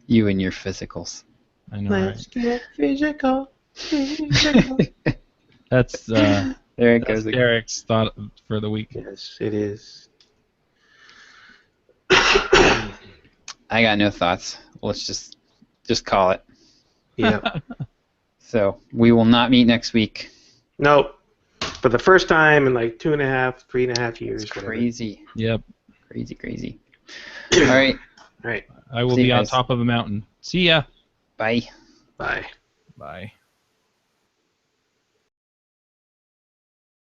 C: You and your physicals.
A: I know.
B: Let's get physical.
A: That's
C: there it goes.
A: Eric's thought for the week.
B: Yes, it is.
C: I got no thoughts. Let's just call it.
B: Yeah.
C: So we will not meet next week.
B: Nope. For the first time in like 3.5 years.
C: It's crazy.
A: Yep.
C: Crazy. All right.
B: All right.
A: I will be on top of a mountain. See ya.
C: Bye.
B: Bye.
A: Bye.